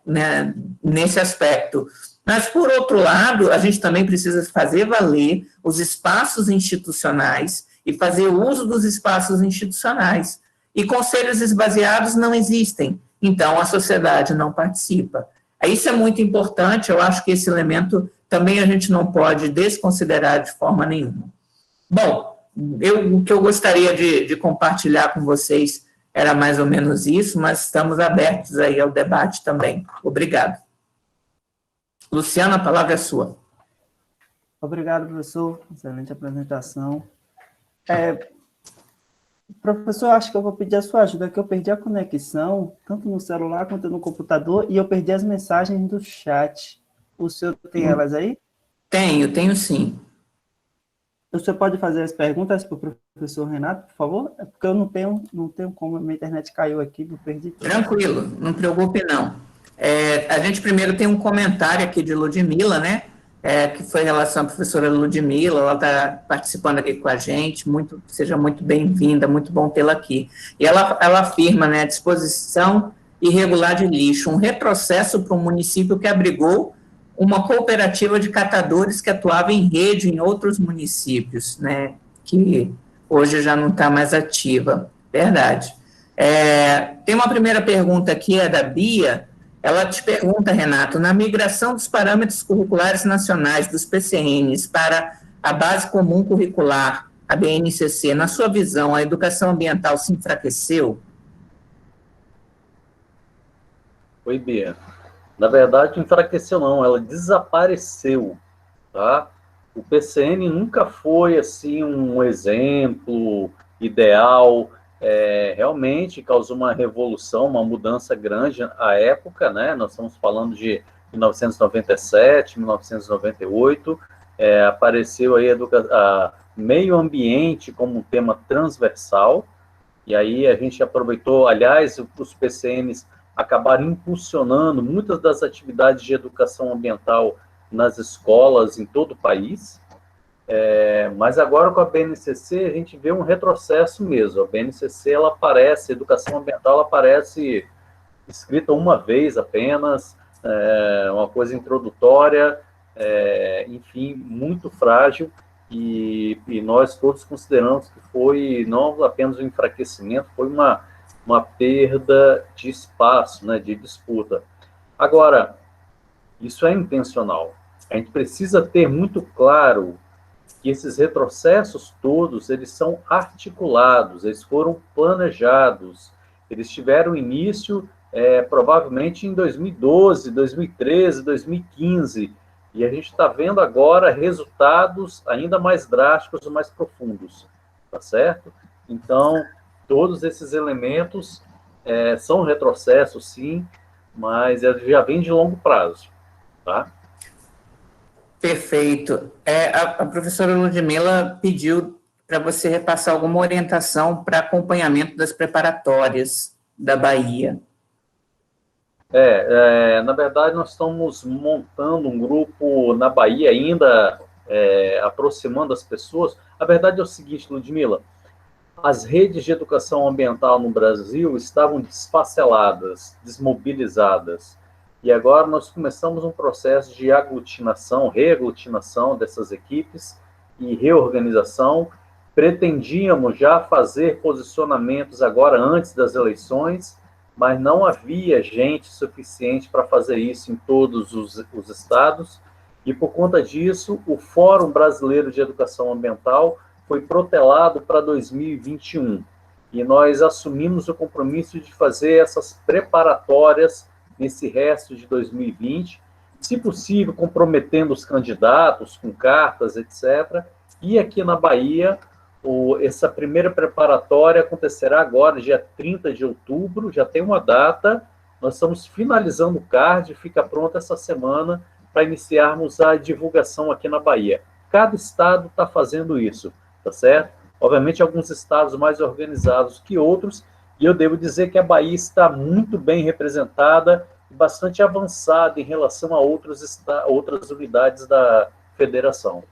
nesse aspecto. Mas, por outro lado, a gente também precisa fazer valer os espaços institucionais e fazer uso dos espaços institucionais. E conselhos esvaziados não existem, então a sociedade não participa. Isso é muito importante, eu acho que esse elemento também a gente não pode desconsiderar de forma nenhuma. Bom, o que eu gostaria de compartilhar com vocês era mais ou menos isso, mas estamos abertos aí ao debate também. Obrigado. Luciana, a palavra é sua. Obrigado, professor. Excelente apresentação. Professor, acho que eu vou pedir a sua ajuda, que eu perdi a conexão, tanto no celular quanto no computador, e eu perdi as mensagens do chat. O senhor tem elas aí? Tenho sim. O senhor pode fazer as perguntas para o professor Renato, por favor? É porque eu não tenho como, a minha internet caiu aqui, eu perdi tudo. Tranquilo, não preocupe não. A gente primeiro tem um comentário aqui de Ludmila, né? Que foi em relação à professora Ludmila, ela está participando aqui com a gente, seja muito bem-vinda, muito bom tê-la aqui. E ela afirma, né, a disposição irregular de lixo, um retrocesso para um município que abrigou uma cooperativa de catadores que atuava em rede em outros municípios, né, que hoje já não está mais ativa, verdade. Tem uma primeira pergunta aqui, é da Bia. Ela te pergunta, Renato, na migração dos parâmetros curriculares nacionais, dos PCNs, para a base comum curricular, a BNCC, na sua visão, a educação ambiental se enfraqueceu? Oi, Bia. Na verdade, enfraqueceu não, ela desapareceu, tá? O PCN nunca foi, assim, um exemplo ideal, realmente causou uma revolução, uma mudança grande à época, né? Nós estamos falando de 1997, 1998, apareceu aí a meio ambiente como um tema transversal, e aí a gente aproveitou, aliás, os PCMs acabaram impulsionando muitas das atividades de educação ambiental nas escolas em todo o país, mas agora com a BNCC a gente vê um retrocesso mesmo. A BNCC, ela aparece, a educação ambiental, ela aparece escrita uma vez apenas, uma coisa introdutória, enfim, muito frágil, e nós todos consideramos que foi não apenas um enfraquecimento, foi uma perda de espaço, né, de disputa. Agora, isso é intencional. A gente precisa ter muito claro que esses retrocessos todos, eles são articulados, eles foram planejados, eles tiveram início provavelmente em 2012, 2013, 2015, e a gente está vendo agora resultados ainda mais drásticos e mais profundos, tá certo? Então, todos esses elementos são retrocessos, sim, mas já vem de longo prazo, tá? Perfeito. A professora Ludmila pediu para você repassar alguma orientação para acompanhamento das preparatórias da Bahia. Na verdade, nós estamos montando um grupo na Bahia ainda, aproximando as pessoas. A verdade é o seguinte, Ludmila, as redes de educação ambiental no Brasil estavam desfaceladas, desmobilizadas, e agora nós começamos um processo de aglutinação, reaglutinação dessas equipes e reorganização. Pretendíamos já fazer posicionamentos agora antes das eleições, mas não havia gente suficiente para fazer isso em todos os estados, e por conta disso, o Fórum Brasileiro de Educação Ambiental foi protelado para 2021, e nós assumimos o compromisso de fazer essas preparatórias nesse resto de 2020, se possível, comprometendo os candidatos com cartas, etc. E aqui na Bahia, essa primeira preparatória acontecerá agora, dia 30 de outubro, já tem uma data, nós estamos finalizando o card, fica pronto essa semana para iniciarmos a divulgação aqui na Bahia. Cada estado está fazendo isso, tá certo? Obviamente, alguns estados mais organizados que outros, e eu devo dizer que a Bahia está muito bem representada e bastante avançada em relação a outras unidades da federação.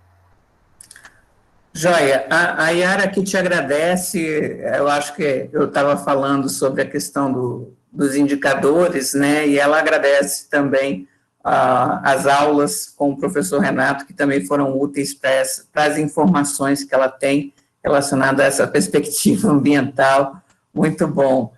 Joia, a Yara aqui te agradece. Eu acho que eu estava falando sobre a questão dos indicadores, né, e ela agradece também as aulas com o professor Renato, que também foram úteis para as informações que ela tem relacionadas a essa perspectiva ambiental. Muito bom.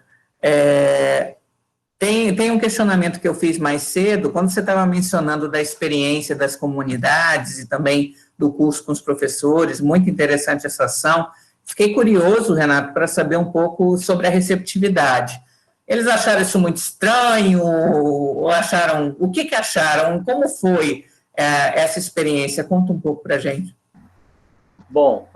Tem um questionamento que eu fiz mais cedo, quando você estava mencionando da experiência das comunidades e também do curso com os professores, muito interessante essa ação. Fiquei curioso, Renato, para saber um pouco sobre a receptividade. Eles acharam isso muito estranho? Ou acharam... O que acharam? Como foi essa experiência? Conta um pouco para a gente. Bom,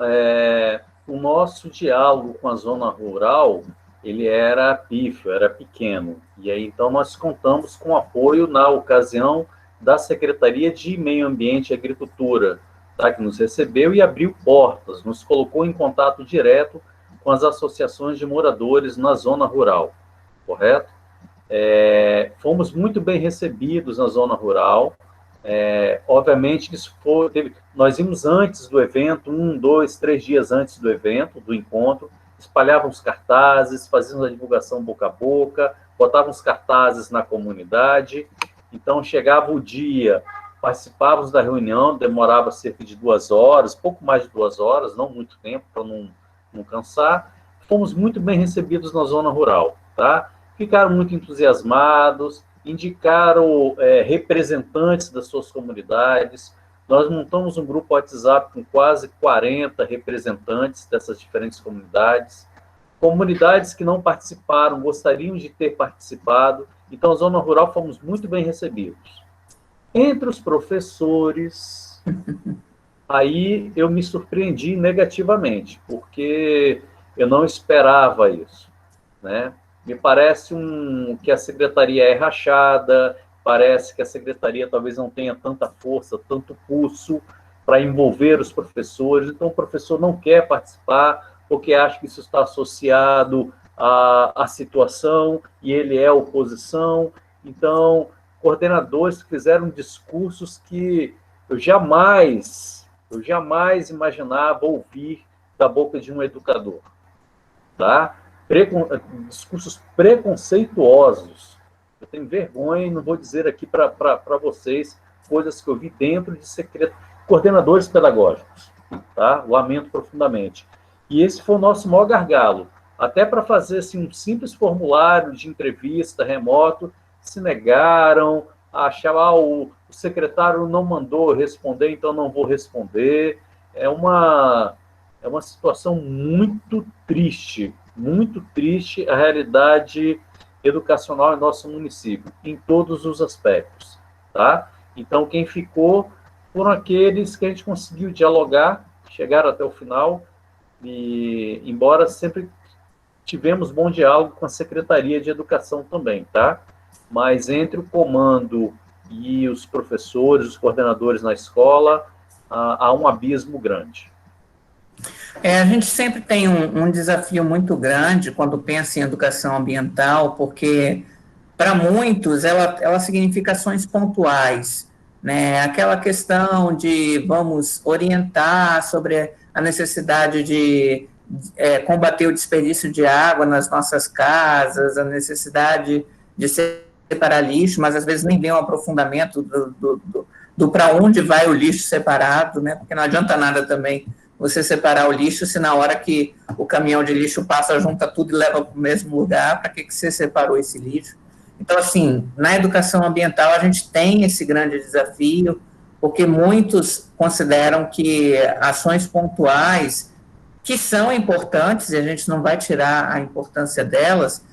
o nosso diálogo com a zona rural, ele era pífio, era pequeno. E aí, então, nós contamos com apoio, na ocasião, da Secretaria de Meio Ambiente e Agricultura, tá, que nos recebeu e abriu portas, nos colocou em contato direto com as associações de moradores na zona rural, correto? Fomos muito bem recebidos na zona rural. Obviamente, nós íamos antes do evento, 1, 2, 3 dias antes do evento, do encontro, espalhávamos cartazes, fazíamos a divulgação boca a boca, botávamos cartazes na comunidade. Então, chegava o dia, participávamos da reunião, demorava cerca de 2 horas, pouco mais de 2 horas, não muito tempo, para não cansar. Fomos muito bem recebidos na zona rural, tá? Ficaram muito entusiasmados, indicaram representantes das suas comunidades. Nós montamos um grupo WhatsApp com quase 40 representantes dessas diferentes comunidades. Comunidades que não participaram, gostariam de ter participado. Então, a zona rural fomos muito bem recebidos. Entre os professores, aí eu me surpreendi negativamente, porque eu não esperava isso, né? Me parece que a secretaria é rachada, parece que a secretaria talvez não tenha tanta força, tanto pulso, para envolver os professores, então o professor não quer participar, porque acha que isso está associado à situação, e ele é oposição. Então, coordenadores fizeram discursos que eu jamais imaginava ouvir da boca de um educador, tá? Discursos preconceituosos. Eu tenho vergonha e não vou dizer aqui para vocês coisas que eu vi dentro de coordenadores pedagógicos, tá? Lamento profundamente. E esse foi o nosso maior gargalo. Até para fazer assim, um simples formulário de entrevista remoto, se negaram, achavam, o secretário não mandou responder, então não vou responder. É uma situação muito triste a realidade educacional em nosso município, em todos os aspectos, tá? Então, quem ficou foram aqueles que a gente conseguiu dialogar, chegaram até o final, e embora sempre tivemos bom diálogo com a Secretaria de Educação também, tá? Mas entre o comando e os professores, os coordenadores na escola, há um abismo grande. A gente sempre tem um desafio muito grande quando pensa em educação ambiental, porque para muitos ela significa ações pontuais, né? Aquela questão de vamos orientar sobre a necessidade de combater o desperdício de água nas nossas casas, a necessidade de separar lixo, mas às vezes nem vem um aprofundamento do para onde vai o lixo separado, né? Porque não adianta nada também você separar o lixo se na hora que o caminhão de lixo passa, junta tudo e leva para o mesmo lugar, para que você separou esse lixo? Então, assim, na educação ambiental a gente tem esse grande desafio, porque muitos consideram que ações pontuais, que são importantes, e a gente não vai tirar a importância delas,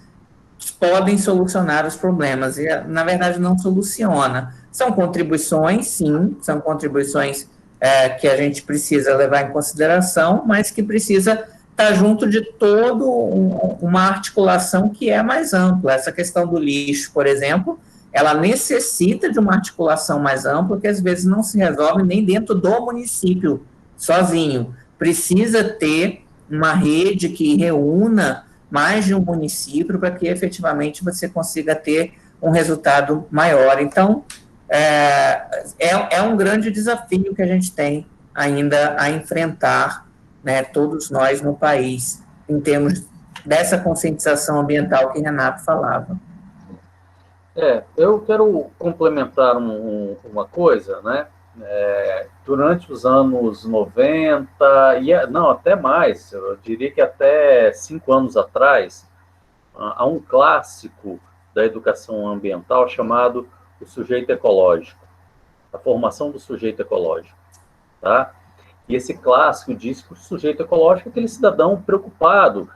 podem solucionar os problemas, e na verdade não soluciona. São contribuições, sim, são contribuições que a gente precisa levar em consideração, mas que precisa estar junto de toda uma articulação que é mais ampla. Essa questão do lixo, por exemplo, ela necessita de uma articulação mais ampla, que às vezes não se resolve nem dentro do município, sozinho. Precisa ter uma rede que reúna mais de um município para que efetivamente você consiga ter um resultado maior. Então, é um grande desafio que a gente tem ainda a enfrentar, né, todos nós no país, em termos dessa conscientização ambiental que Renato falava. Eu quero complementar uma coisa, né? Durante os anos 90, não, até mais, eu diria que até 5 anos atrás, há um clássico da educação ambiental chamado o sujeito ecológico, a formação do sujeito ecológico, tá? E esse clássico diz que o sujeito ecológico é aquele cidadão preocupado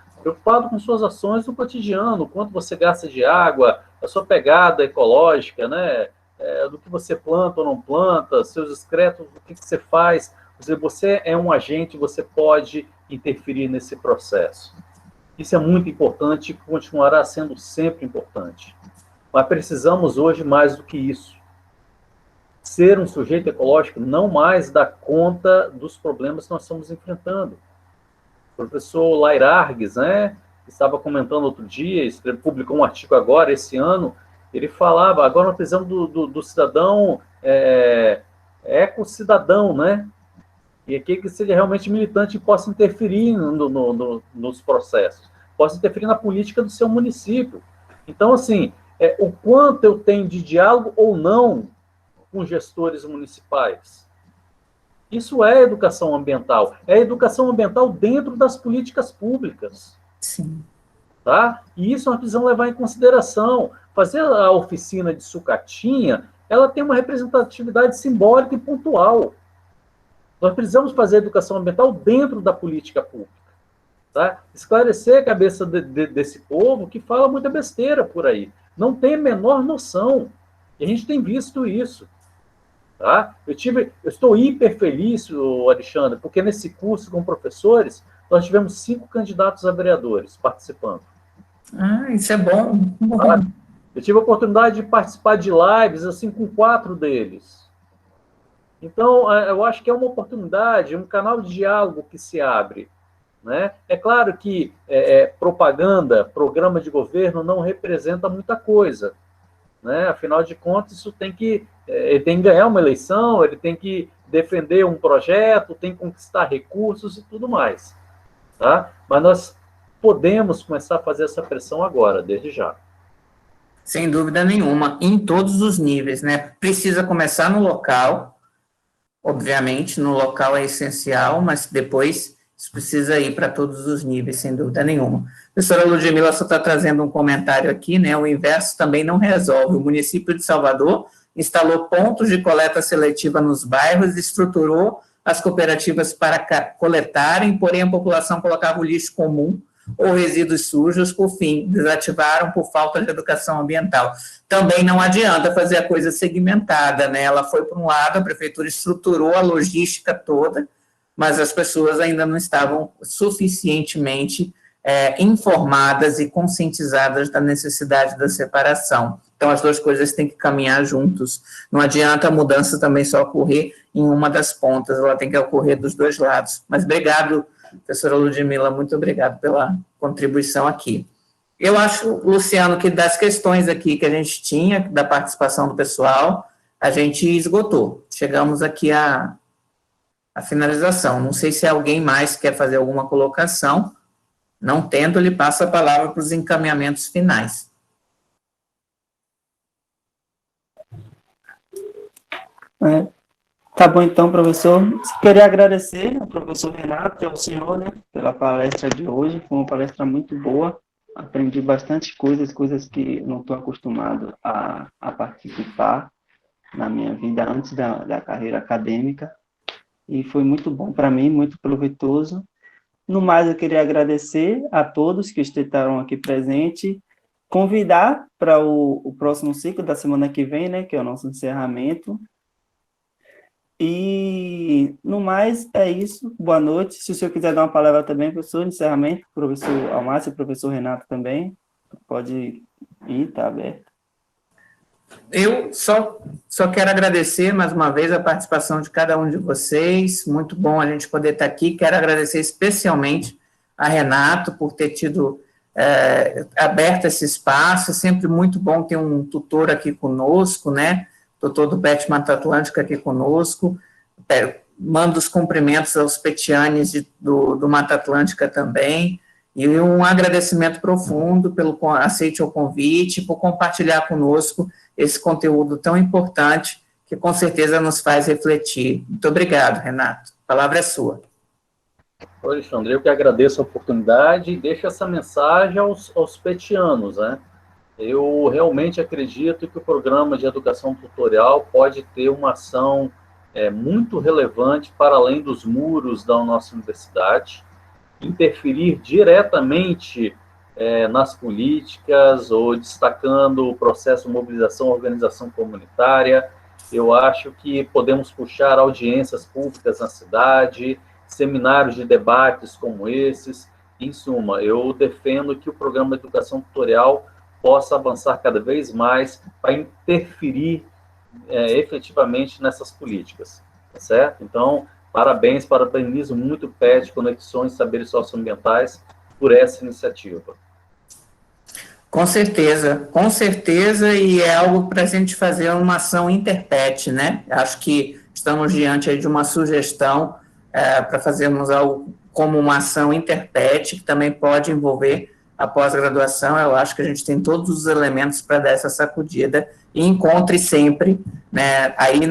com suas ações no cotidiano, quanto você gasta de água, a sua pegada ecológica, né? Do que você planta ou não planta, seus excretos, o que você faz. Você é um agente, você pode interferir nesse processo. Isso é muito importante e continuará sendo sempre importante. Mas precisamos hoje mais do que isso. Ser um sujeito ecológico não mais dá conta dos problemas que nós estamos enfrentando. O professor Lairargues, né, estava comentando outro dia, publicou um artigo agora, esse ano, ele falava, agora nós precisamos do cidadão ecocidadão, né? E aqui que seja realmente militante e possa interferir nos processos, possa interferir na política do seu município. Então, assim, o quanto eu tenho de diálogo ou não com gestores municipais. Isso é educação ambiental. É educação ambiental dentro das políticas públicas. Sim. Tá? E isso nós precisamos levar em consideração. Fazer a oficina de sucatinha, ela tem uma representatividade simbólica e pontual. Nós precisamos fazer a educação ambiental dentro da política pública. Tá? Esclarecer a cabeça desse povo que fala muita besteira por aí. Não tem a menor noção. E a gente tem visto isso. Tá? Eu estou hiper feliz, Alexandre, porque nesse curso com professores, nós tivemos 5 candidatos a vereadores participando. Isso é bom. Tá? Eu tive a oportunidade de participar de lives assim, com 4 deles. Então, eu acho que é uma oportunidade, um canal de diálogo que se abre, né? É claro que propaganda, programa de governo não representa muita coisa, né? Afinal de contas, ele tem que ganhar uma eleição, ele tem que defender um projeto, tem que conquistar recursos e tudo mais, tá? Mas nós podemos começar a fazer essa pressão agora, desde já. Sem dúvida nenhuma, em todos os níveis, né? Precisa começar no local, obviamente, no local é essencial, mas depois isso precisa ir para todos os níveis, sem dúvida nenhuma. A professora Ludmila só está trazendo um comentário aqui, né? O inverso também não resolve. O município de Salvador instalou pontos de coleta seletiva nos bairros, estruturou as cooperativas para coletarem, porém a população colocava o lixo comum ou resíduos sujos, por fim, desativaram por falta de educação ambiental. Também não adianta fazer a coisa segmentada, né? Ela foi para um lado, a prefeitura estruturou a logística toda, mas as pessoas ainda não estavam suficientemente informadas e conscientizadas da necessidade da separação. Então, as duas coisas têm que caminhar juntos. Não adianta a mudança também só ocorrer em uma das pontas, ela tem que ocorrer dos dois lados. Mas obrigado, professora Ludmila, muito obrigado pela contribuição aqui. Eu acho, Luciano, que das questões aqui que a gente tinha, da participação do pessoal, a gente esgotou. Chegamos aqui à finalização. Não sei se alguém mais quer fazer alguma colocação. Não tendo, ele passa a palavra para os encaminhamentos finais. Tá bom, então, professor. Queria agradecer ao professor Renato e ao senhor, né, pela palestra de hoje. Foi uma palestra muito boa. Aprendi bastante coisas que não estou acostumado a participar na minha vida antes da carreira acadêmica. E foi muito bom para mim, muito proveitoso. No mais, eu queria agradecer a todos que estiveram aqui presentes, convidar para o próximo ciclo da semana que vem, né, que é o nosso encerramento. E, no mais, é isso. Boa noite. Se o senhor quiser dar uma palavra também, professor, de encerramento, professor Almácio e professor Renato também, pode ir, está aberto. Eu só quero agradecer mais uma vez a participação de cada um de vocês, muito bom a gente poder estar aqui, quero agradecer especialmente a Renato por ter tido aberto esse espaço, é sempre muito bom ter um tutor aqui conosco, né, doutor do PET Mata Atlântica aqui conosco, mando os cumprimentos aos petianes do Mata Atlântica também, e um agradecimento profundo pelo aceite o convite, por compartilhar conosco esse conteúdo tão importante, que com certeza nos faz refletir. Muito obrigado, Renato. A palavra é sua. Oi, Alexandre, eu que agradeço a oportunidade e deixo essa mensagem aos petianos, né? Eu realmente acredito que o programa de educação tutorial pode ter uma ação muito relevante para além dos muros da nossa universidade, interferir diretamente nas políticas ou destacando o processo de mobilização, organização comunitária. Eu acho que podemos puxar audiências públicas na cidade, seminários de debates como esses. Em suma, eu defendo que o programa de educação tutorial possa avançar cada vez mais para interferir efetivamente nessas políticas, tá certo? Então, parabenizo muito o PET, Conexões Saberes Socioambientais, por essa iniciativa. Com certeza, e é algo para a gente fazer uma ação interpet, né? Acho que estamos diante aí de uma sugestão para fazermos algo como uma ação interpet, que também pode envolver a pós-graduação. Eu acho que a gente tem todos os elementos para dar essa sacudida, e encontre sempre, né, aí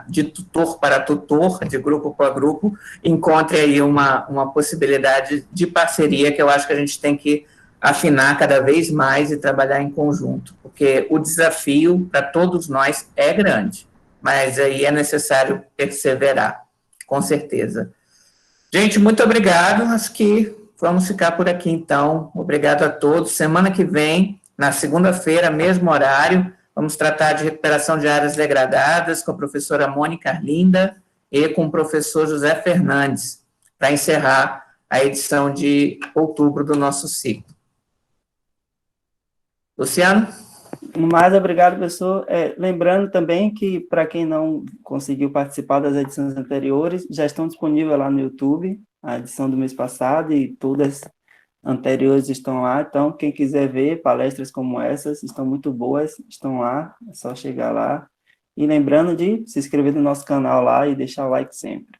de tutor para tutor, de grupo para grupo, encontre aí uma possibilidade de parceria que eu acho que a gente tem que afinar cada vez mais e trabalhar em conjunto, porque o desafio para todos nós é grande, mas aí é necessário perseverar, com certeza. Gente, muito obrigado, acho que vamos ficar por aqui então, obrigado a todos. Semana que vem, na segunda-feira, mesmo horário, vamos tratar de recuperação de áreas degradadas com a professora Mônica Arlinda e com o professor José Fernandes, para encerrar a edição de outubro do nosso ciclo. Luciano? No mais, obrigado, professor. Lembrando também que, para quem não conseguiu participar das edições anteriores, já estão disponíveis lá no YouTube, a edição do mês passado e todas anteriores estão lá. Então, quem quiser ver palestras como essas, estão muito boas, estão lá, é só chegar lá. E lembrando de se inscrever no nosso canal lá e deixar o like sempre.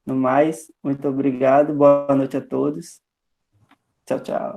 No mais, muito obrigado, boa noite a todos. Tchau, tchau.